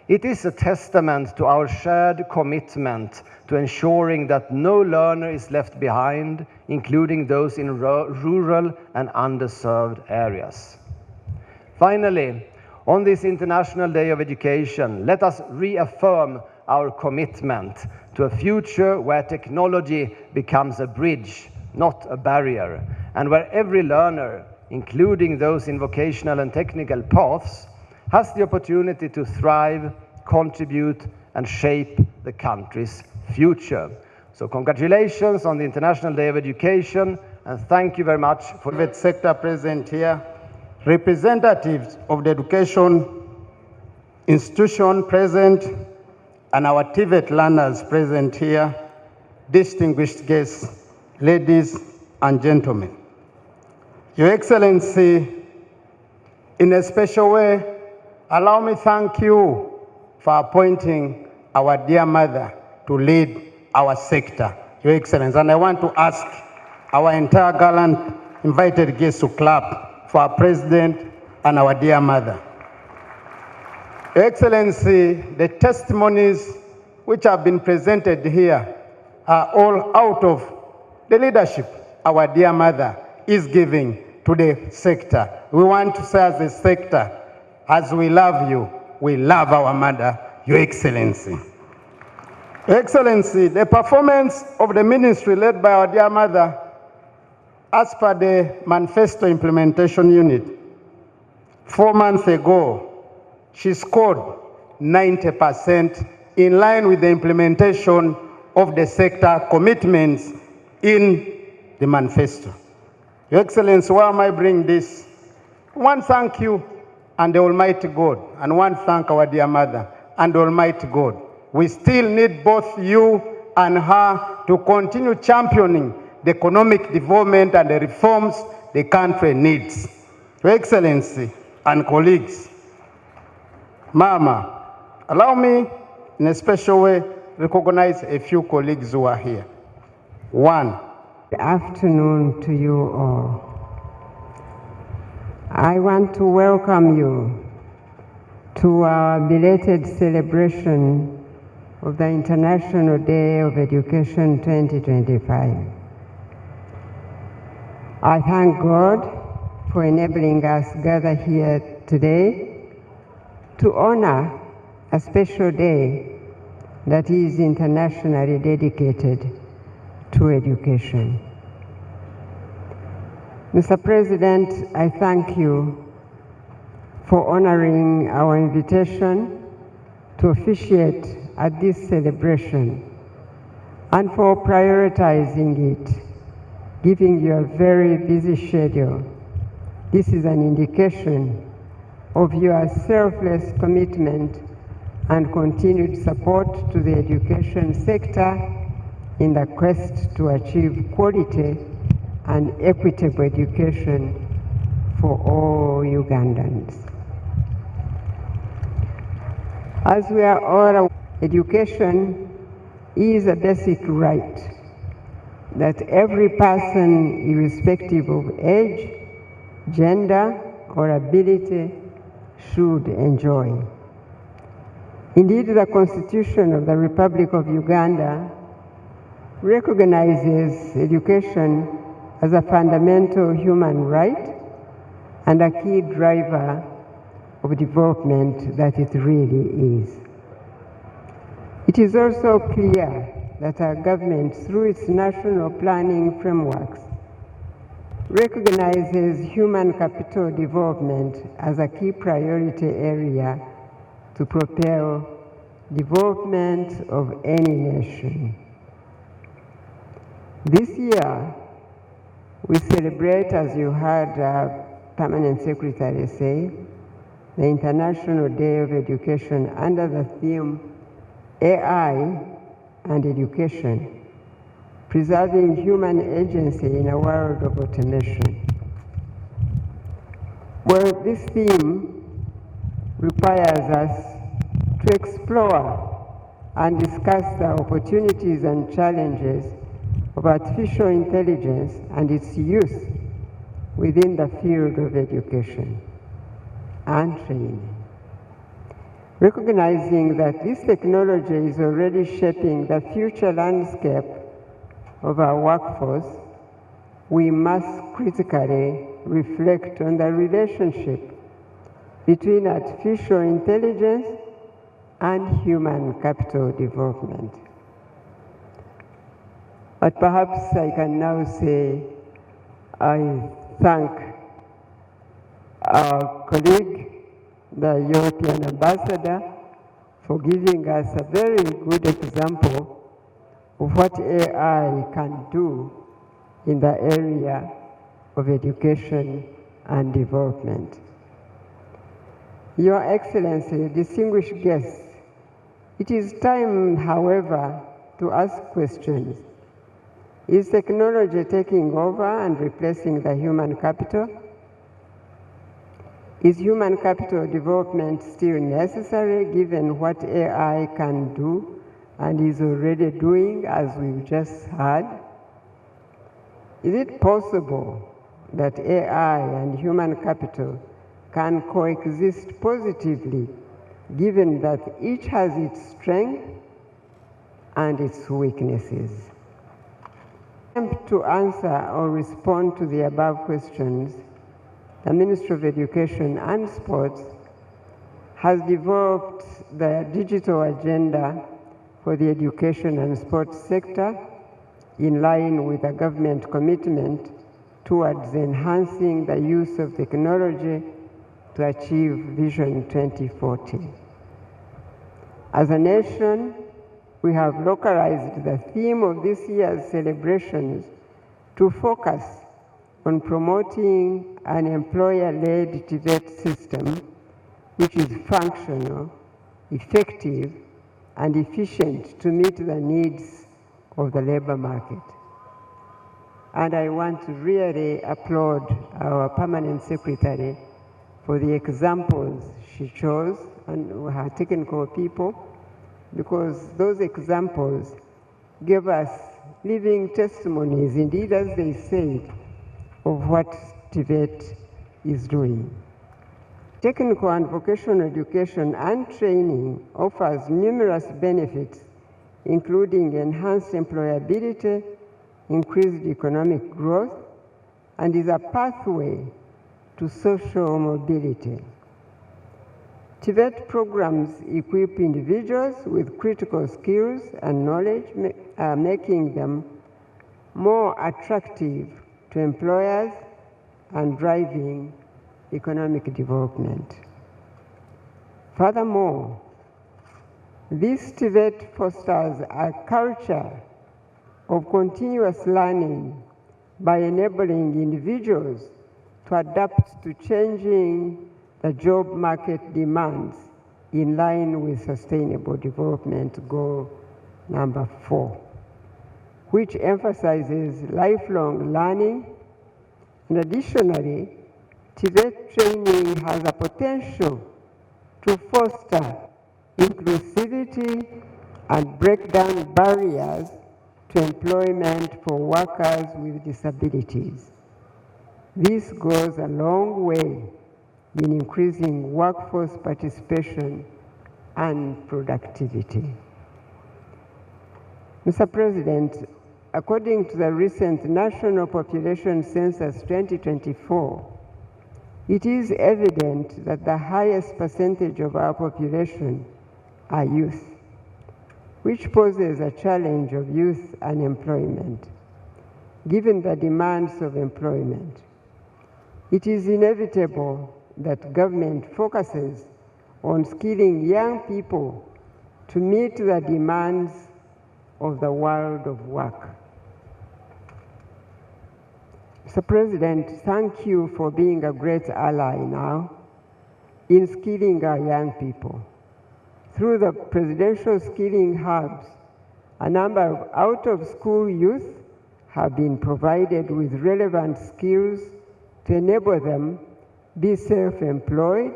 It is a testament to our shared commitment to ensuring that no learner is left behind, including those in rural and underserved areas. Finally, on this International Day of Education, let us reaffirm our commitment to a future where technology becomes a bridge, not a barrier, and where every learner, including those in vocational and technical paths, has the opportunity to thrive, contribute, and shape the country's future. So congratulations on the International Day of Education, and thank you very much for the private sector present here, representatives of the education institution present, and our TVET learners present here, distinguished guests, ladies and gentlemen. Your Excellency, in a special way, allow me to thank you for appointing our dear mother to lead our sector, Your Excellency. And I want to ask our entire gallant invited guests to clap for our president and our dear mother. Your Excellency, the testimonies which have been presented here are all out of the leadership our dear mother is giving to the sector. We want to say as a sector, as we love you, we love our mother, Your Excellency. Your Excellency, the performance of the ministry led by our dear mother, as per the Manifesto Implementation Unit, 4 months ago, she scored 90% in line with the implementation of the sector commitments in the manifesto. Your Excellency, why am I bringing this? One, thank you and the Almighty God, and one, thank our dear mother and the Almighty God. We still need both you and her to continue championing the economic development and the reforms the country needs. Your Excellency and colleagues, Mama, allow me in a special way recognize a few colleagues who are here. One, good afternoon to you all. I want to welcome you to our belated celebration of the International Day of Education 2025. I thank God for enabling us gather here today to honor a special day that is internationally dedicated to education. Mr. President, I thank you for honoring our invitation to officiate at this celebration and for prioritizing it, giving you a very busy schedule. This is an indication of your selfless commitment and continued support to the education sector in the quest to achieve quality and equitable education for all Ugandans. As we are all aware, education is a basic right that every person, irrespective of age, gender, or ability, should enjoy. Indeed, the Constitution of the Republic of Uganda recognizes education as a fundamental human right and a key driver of development that it really is. It is also clear that our government, through its national planning frameworks, recognizes human capital development as a key priority area to propel development of any nation. This year, we celebrate, as you heard Permanent Secretary say, the International Day of Education under the theme AI and Education, preserving human agency in a world of automation. Well, this theme requires us to explore and discuss the opportunities and challenges of artificial intelligence and its use within the field of education and training. Recognizing that this technology is already shaping the future landscape of our workforce, we must critically reflect on the relationship between artificial intelligence and human capital development. But perhaps I can now say I thank our colleague, the European ambassador, for giving us a very good example of what AI can do in the area of education and development. Your Excellency, distinguished guests, it is time, however, to ask questions. Is technology taking over and replacing the human capital? Is human capital development still necessary given what AI can do and is already doing, as we've just heard? Is it possible that AI and human capital can coexist positively, given that each has its strength and its weaknesses? To answer or respond to the above questions, the Ministry of Education and Sports has developed the digital agenda for the education and sports sector in line with the government commitment towards enhancing the use of technology to achieve Vision 2040. As a nation, we have localized the theme of this year's celebrations to focus on promoting an employer-led TVET system which is functional, effective, and efficient to meet the needs of the labor market. And I want to really applaud our permanent secretary for the examples she chose and her technical people, because those examples give us living testimonies, indeed, as they say, of what TVET is doing. Technical and vocational education and training offers numerous benefits, including enhanced employability, increased economic growth, and is a pathway to social mobility. TVET programs equip individuals with critical skills and knowledge, making them more attractive to employers and driving economic development. Furthermore, this TVET fosters a culture of continuous learning by enabling individuals to adapt to changing the job market demands in line with Sustainable Development Goal number 4, which emphasizes lifelong learning. And additionally, TVET training has a potential to foster inclusivity and break down barriers to employment for workers with disabilities. This goes a long way in increasing workforce participation and productivity. Mr. President, according to the recent National Population Census 2024, it is evident that the highest percentage of our population are youth, which poses a challenge of youth unemployment. Given the demands of employment, it is inevitable that government focuses on skilling young people to meet the demands of the world of work. Mr. President, thank you for being a great ally now in skilling our young people. Through the presidential skilling hubs, a number of out-of-school youth have been provided with relevant skills to enable them be self-employed,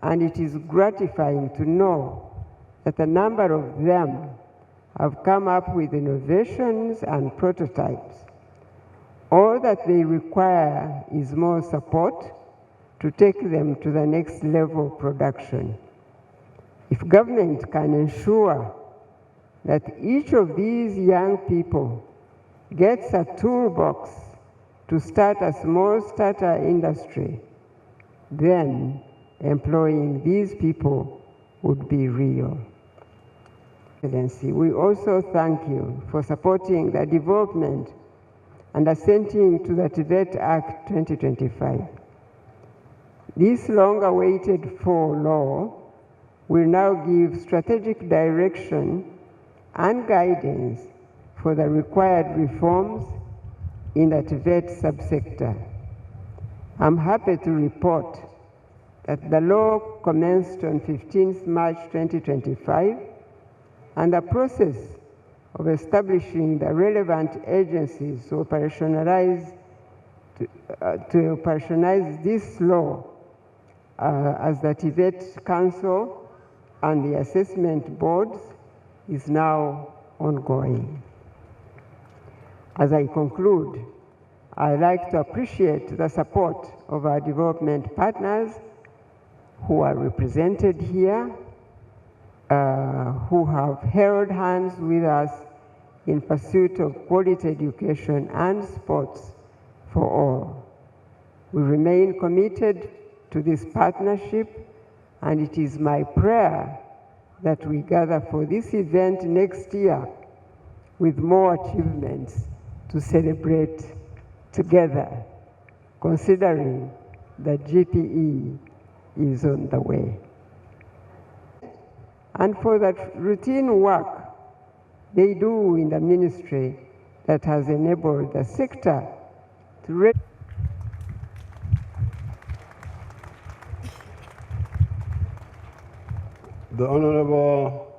and it is gratifying to know that a number of them have come up with innovations and prototypes. All that they require is more support to take them to the next level of production. If government can ensure that each of these young people gets a toolbox to start a small starter industry, then employing these people would be real. Excellency, we also thank you for supporting the development and assenting to the TVET Act 2025. This long-awaited law will now give strategic direction and guidance for the required reforms in the TVET subsector. I'm happy to report that the law commenced on 15th March 2025, and the process of establishing the relevant agencies to operationalize this law as the TVET Council and the assessment boards is now ongoing. As I conclude, I'd like to appreciate the support of our development partners who are represented here, who have held hands with us in pursuit of quality education and sports for all. We remain committed to this partnership, and it is my prayer that we gather for this event next year with more achievements to celebrate together, considering that GPE is on the way. And for that routine work they do in the ministry that has enabled the sector to The Honorable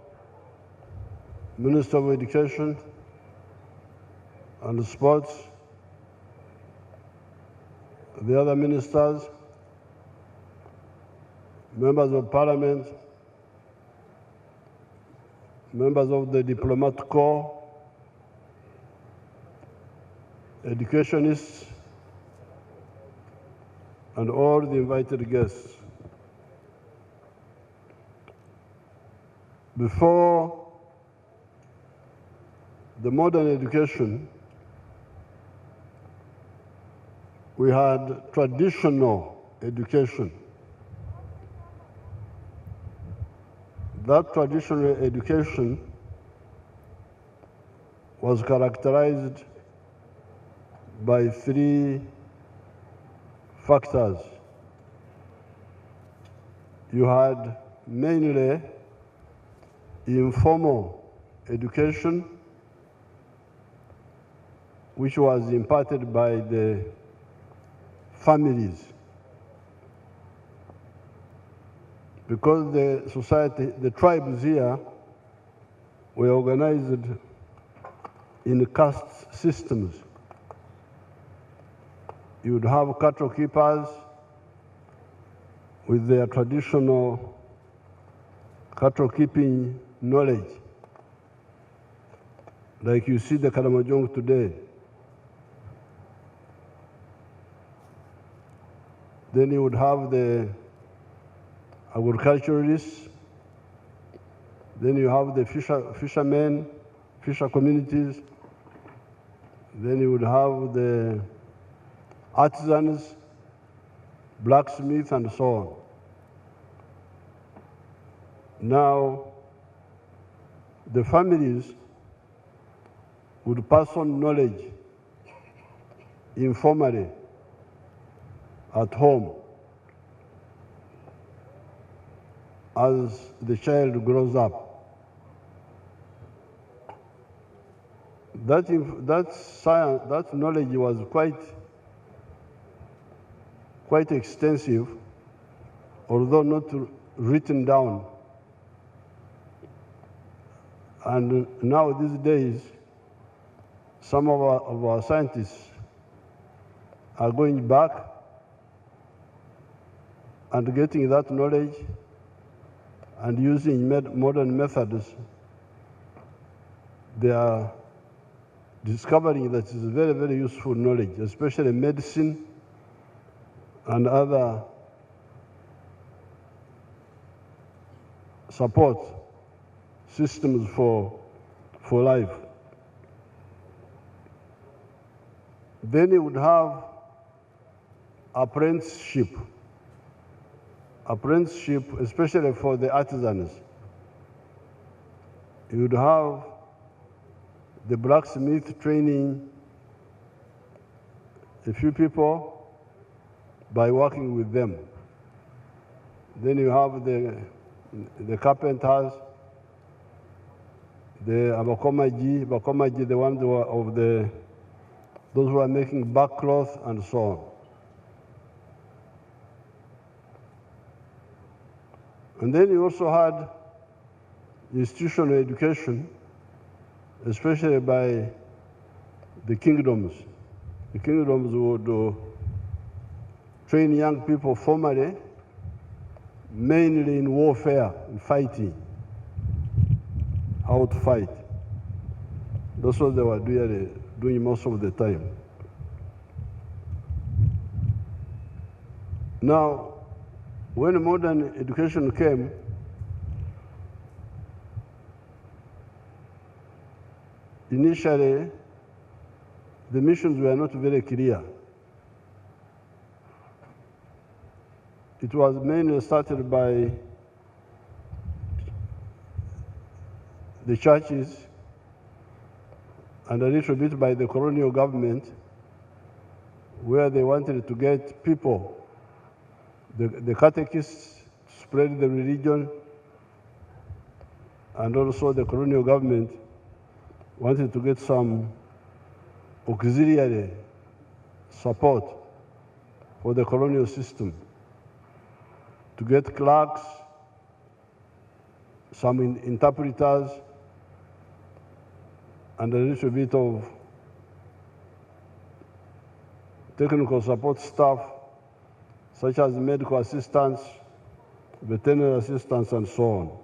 Minister of Education and Sports, the other ministers, members of Parliament, members of the Diplomat Corps, educationists, and all the invited guests. Before the modern education, we had traditional education. That traditional education was characterized by three factors. You had mainly informal education, which was imparted by the families. Because the society, the tribes here were organized in caste systems. You would have cattle keepers with their traditional cattle keeping knowledge, like you see the Karamojong today. Then you would have the agriculturalists, then you have the fishermen, fisher communities, then you would have the artisans, blacksmiths, and so on. Now, the families would pass on knowledge informally at home as the child grows up. That knowledge was quite extensive, although not written down. And now these days, some of our scientists are going back and getting that knowledge and using modern methods. They are discovering that it's very, very useful knowledge, especially medicine and other support systems for life. Then you would have apprenticeship, especially for the artisans. You would have the blacksmith training a few people by working with them. Then you have the carpenters, the Abakomaji, the ones who are those who are making backcloth and so on. And then you also had institutional education, especially by the kingdoms. The kingdoms would train young people formally, mainly in warfare, in fighting, how to fight. That's what they were doing most of the time. Now, when modern education came, initially, the missions were not very clear. It was mainly started by the churches and a little bit by the colonial government, where they wanted to get people, the catechists, to spread the religion, and also the colonial government wanted to get some auxiliary support for the colonial system, to get clerks, some interpreters, and a little bit of technical support staff, such as medical assistants, veterinary assistants, and so on.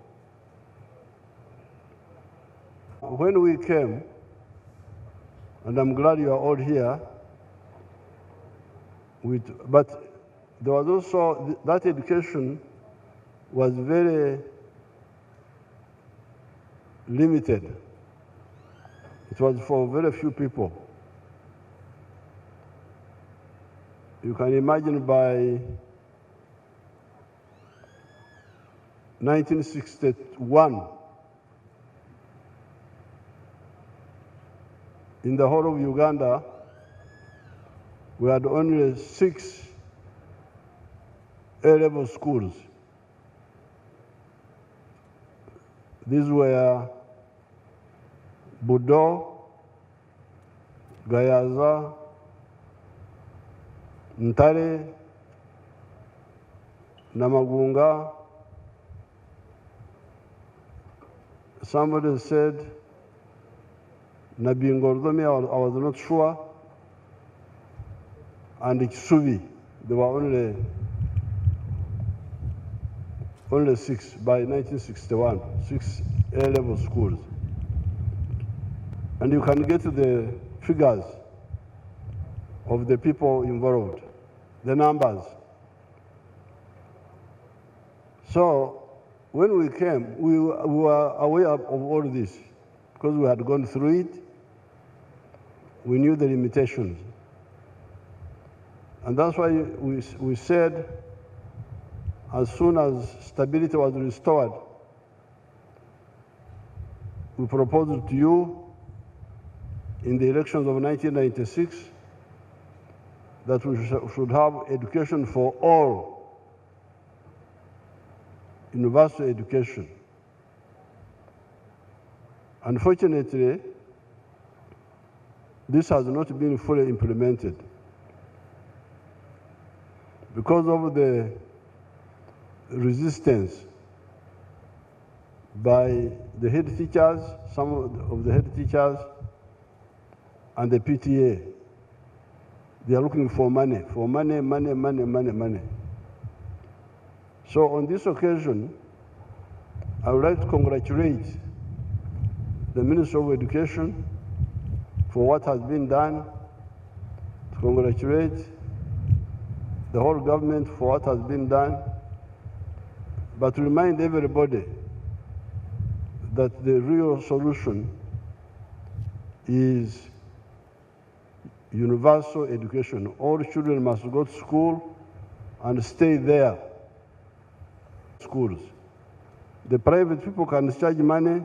When we came, and I'm glad you are all here, but there was also, that education was very limited. It was for very few people. You can imagine by 1961, in the whole of Uganda, we had only 6 A-level schools. These were Budo, Gayaza, Ntare, Namagunga. Somebody said Nabingordomi, I was not sure, and Kisubi. There were only 6 by 1961, 6 A-level schools. And you can get the figures of the people involved, the numbers. So when we came, we were aware of all this because we had gone through it. We knew the limitations. And that's why we said, as soon as stability was restored, we proposed to you in the elections of 1996 that we should have education for all, universal education. Unfortunately, this has not been fully implemented because of the resistance by the head teachers, some of the head teachers, and the PTA. They are looking for money, money. So on this occasion, I would like to congratulate the Minister of Education for what has been done, to congratulate the whole government for what has been done, but to remind everybody that the real solution is universal education. All children must go to school and stay there. Schools. The private people can charge money,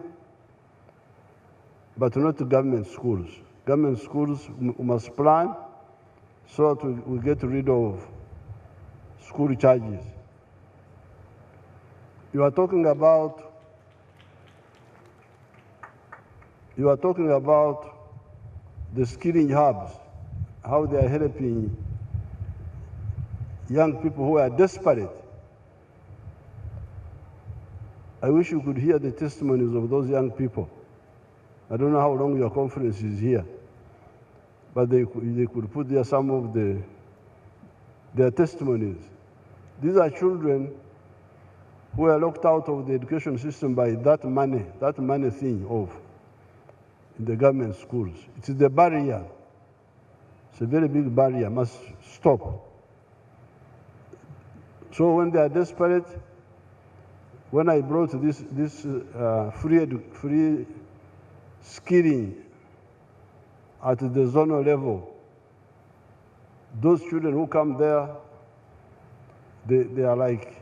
but not to government schools. Government schools must plan so that we get rid of school charges. You are talking about the skilling hubs, how they are helping young people who are desperate. I wish you could hear the testimonies of those young people. I don't know how long your conference is here, but they could put there some of their testimonies. These are children who are locked out of the education system by that money thing in the government schools. It is the barrier. It's a very big barrier, must stop. So when they are desperate, when I brought this free skilling at the zonal level, those children who come there, they are like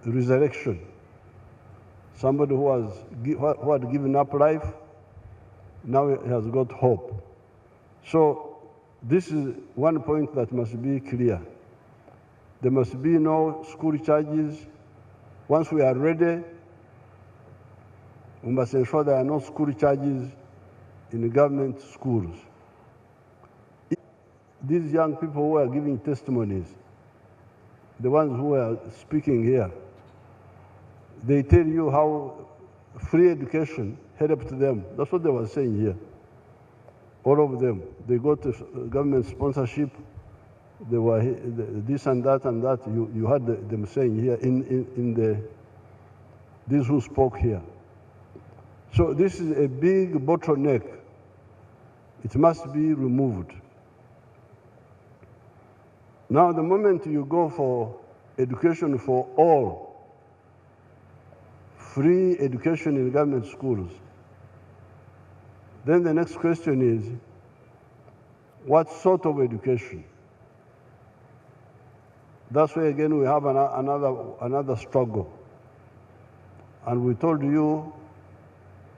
resurrection. Somebody who had given up life, now he has got hope. So this is one point that must be clear. There must be no school charges. Once we are ready, we must ensure there are no school charges in government schools. These young people who are giving testimonies, the ones who are speaking here, they tell you how free education helped them. That's what they were saying here. All of them. They got government sponsorship. They were this and that and that. You had them saying here these who spoke here. So this is a big bottleneck. It must be removed. Now, the moment you go for education for all, free education in government schools, then the next question is, what sort of education? That's why, again, we have another struggle. And we told you,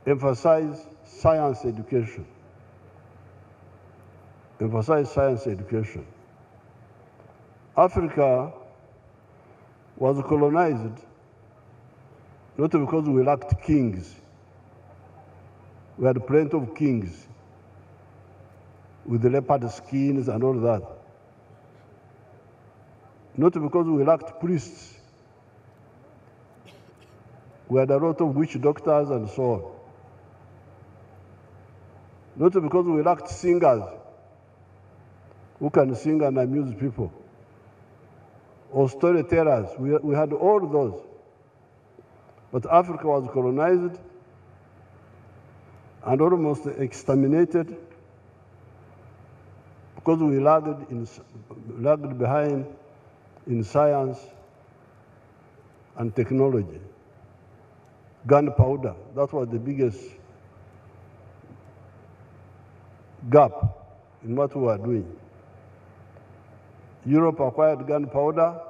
emphasize science education. Emphasize science education. Africa was colonized not because we lacked kings. We had plenty of kings with the leopard skins and all that. Not because we lacked priests. We had a lot of witch doctors and so on. Not because we lacked singers who can sing and amuse people, or storytellers. We had all those. But Africa was colonized and almost exterminated because we lagged behind in science and technology. Gunpowder, that was the biggest gap in what we were doing. Europe acquired gunpowder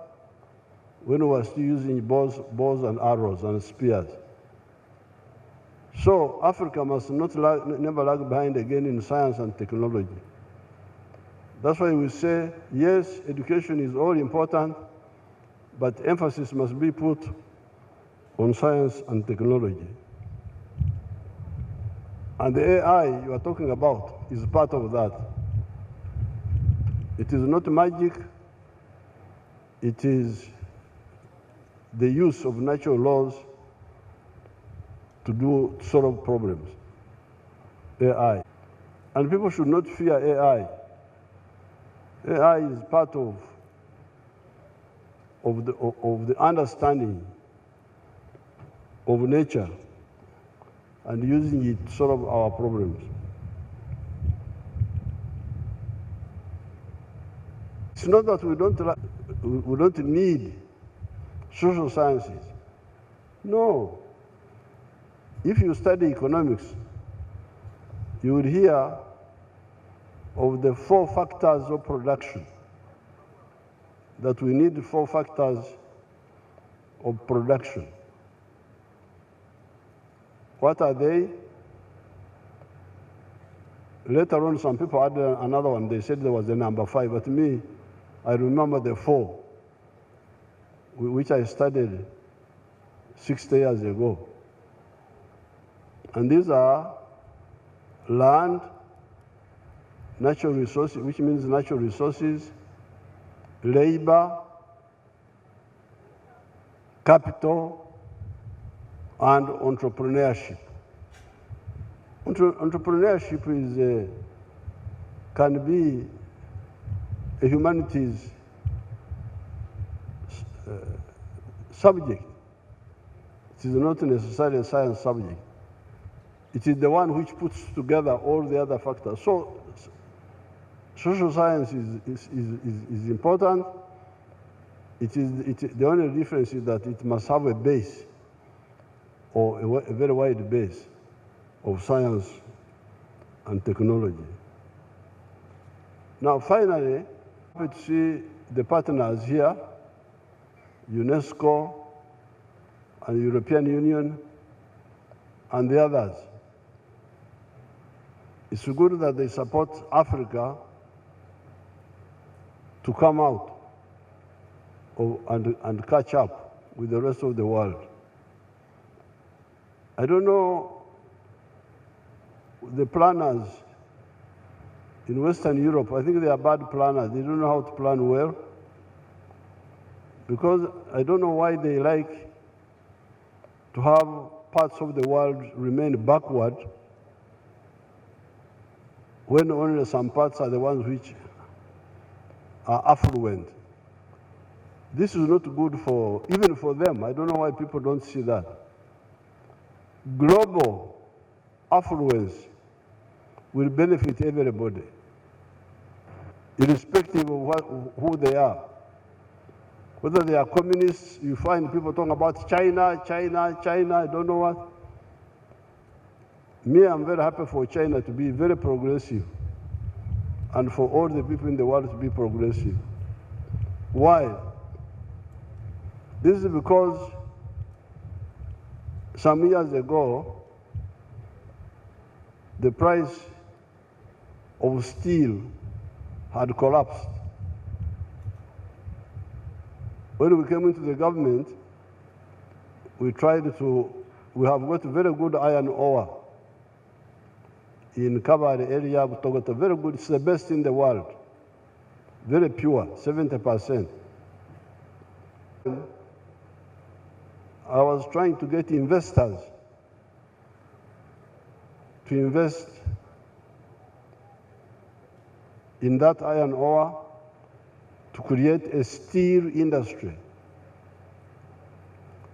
when we were still using bows and arrows and spears. So Africa must never lag behind again in science and technology. That's why we say, yes, education is all important, but emphasis must be put on science and technology. And the AI you are talking about is part of that. It is not magic, it is the use of natural laws to solve problems. AI. And people should not fear AI. AI is part of the understanding of nature and using it to solve our problems. It's not that we don't need social sciences. No. If you study economics, you will hear of the 4 factors of production, that we need 4 factors of production. What are they? Later on, some people added another one. They said there was the number 5, but me, I remember the 4, which I studied 60 years ago. And these are land, natural resources, which means natural resources, labor, capital, and entrepreneurship. Entrepreneurship can be a humanities subject. It is not necessarily a science subject. It is the one which puts together all the other factors. So social science is important, The only difference is that it must have a base, or a very wide base of science and technology. Now, finally, happy to see the partners here, UNESCO and European Union and the others. It's good that they support Africa to come out and catch up with the rest of the world. I don't know the planners in Western Europe. I think they are bad planners. They don't know how to plan well, because I don't know why they like to have parts of the world remain backward when only some parts are the ones which are affluent. This is not good even for them. I don't know why people don't see that. Global affluence will benefit everybody, irrespective of who they are. Whether they are communists, you find people talking about China, China, China, I don't know what. Me, I'm very happy for China to be very progressive and for all the people in the world to be progressive. Why? This is because some years ago, the price of steel had collapsed. When we came into the government, we have got very good iron ore in Kabale area. We got a very good, it's the best in the world, very pure, 70%. I was trying to get investors to invest in that iron ore to create a steel industry.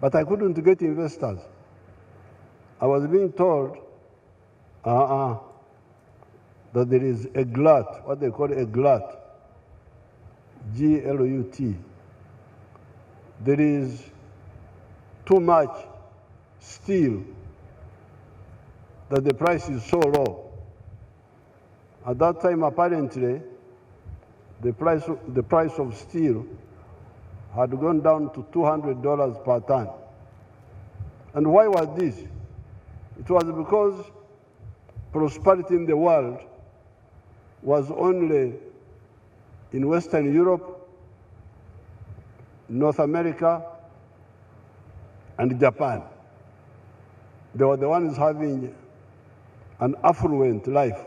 But I couldn't get investors. I was being told that there is a glut, what they call a glut, G-L-U-T. There is too much steel, that the price is so low. At that time, apparently, the price of steel had gone down to $200 per ton. And why was this? It was because prosperity in the world was only in Western Europe, North America, and Japan. They were the ones having an affluent life,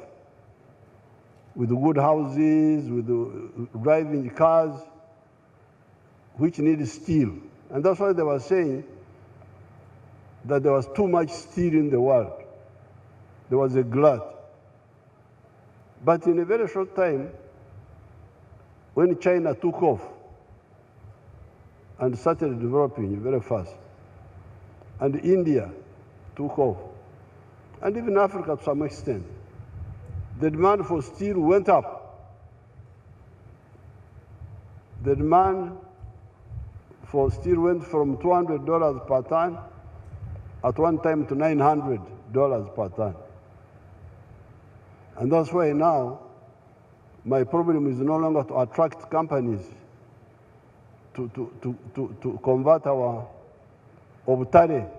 with good houses, with driving cars, which need steel. And that's why they were saying that there was too much steel in the world. There was a glut. But in a very short time, when China took off and started developing very fast, and India took off, and even Africa to some extent, the demand for steel went up. The demand for steel went from $200 per ton at one time to $900 per ton. And that's why now my problem is no longer to attract companies to convert our obtare.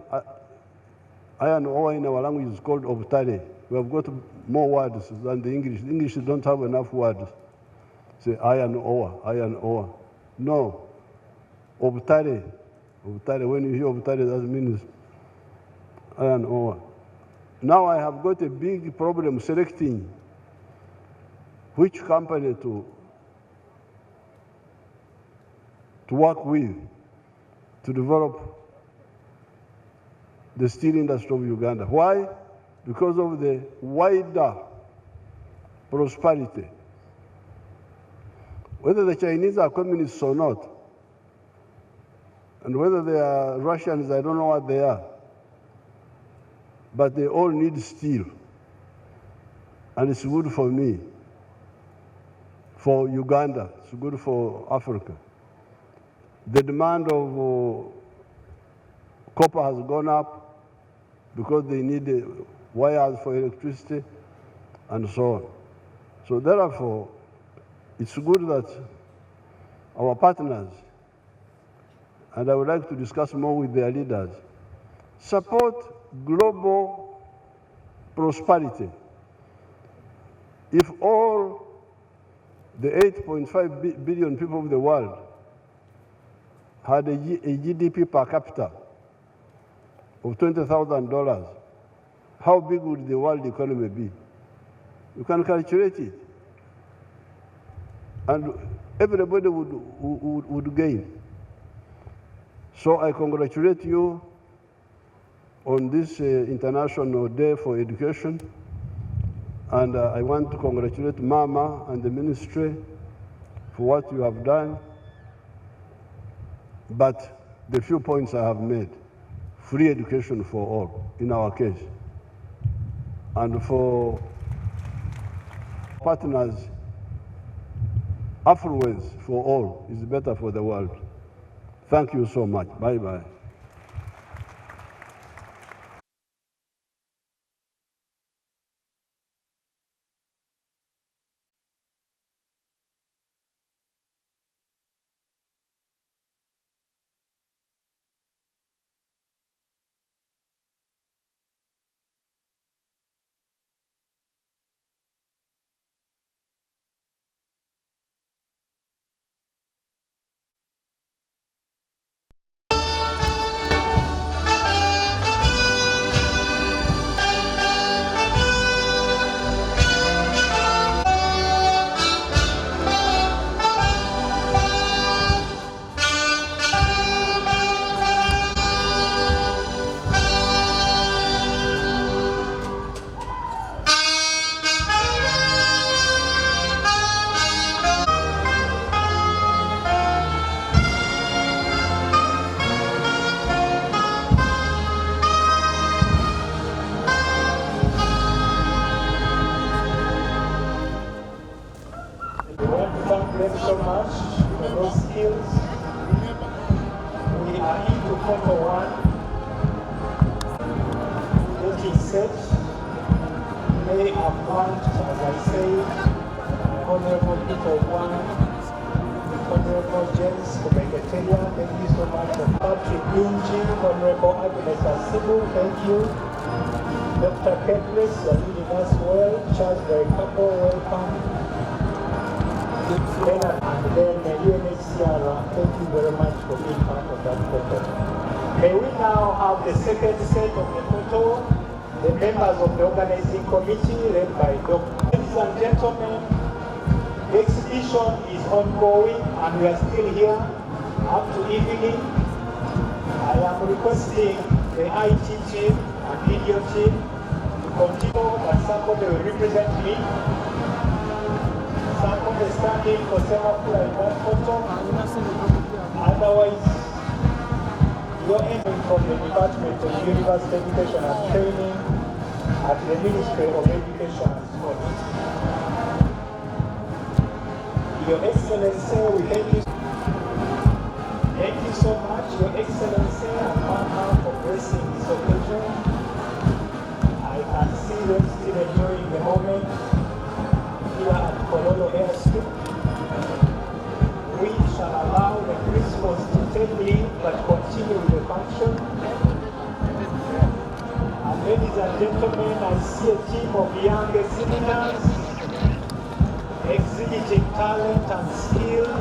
Iron ore in our language is called obtare. We have got more words than the English. The English don't have enough words. Say iron ore. No. Obtare. When you hear obtare, that means iron ore. Now I have got a big problem selecting which company to work with to develop the steel industry of Uganda. Why? Because of the wider prosperity. Whether the Chinese are communists or not, and whether they are Russians, I don't know what they are, but they all need steel. And it's good for me, for Uganda, it's good for Africa. The demand of copper has gone up because they need wires for electricity and so on. So therefore, it's good that our partners, and I would like to discuss more with their leaders, support global prosperity. If all the 8.5 billion people of the world had a GDP per capita of $20,000, how big would the world economy be? You can calculate it. And everybody would gain. So I congratulate you on this International Day for Education. And I want to congratulate Mama and the ministry for what you have done. But the few points I have made, free education for all, in our case. And for partners, affluence for all is better for the world. Thank you so much. Bye-bye. Thank them so much for those skills. We are into photo one. Getting set. May appoint, as I say, Honorable People One, Honorable James Kubeketelia, thank you so much. Patrick Binji, Honorable Agnes Asibu, thank you. Dr. Petris, you're leading us well. Charles Kapo, welcome. And then UNHCR, thank you very much for being part of that photo. May we now have the second set of the photo, the members of the organizing committee led by Dr. Ladies and gentlemen, the exhibition is ongoing and we are still here up to evening. I am requesting the IT team and video team to continue, but somebody will represent me. Someone is standing for semaphore in that photo. Otherwise, you're entering from the Department of University Education and Training at the Ministry of Education and Sport. Your Excellency, we thank you. Thank you so much, Your Excellency, and Mama for gracing this occasion. I can see them still enjoying the moment here at Kololo Airstrip. We shall allow the principals to take leave but continue with the function. And ladies and gentlemen, I see a team of young exhibitors exhibiting talent and skill.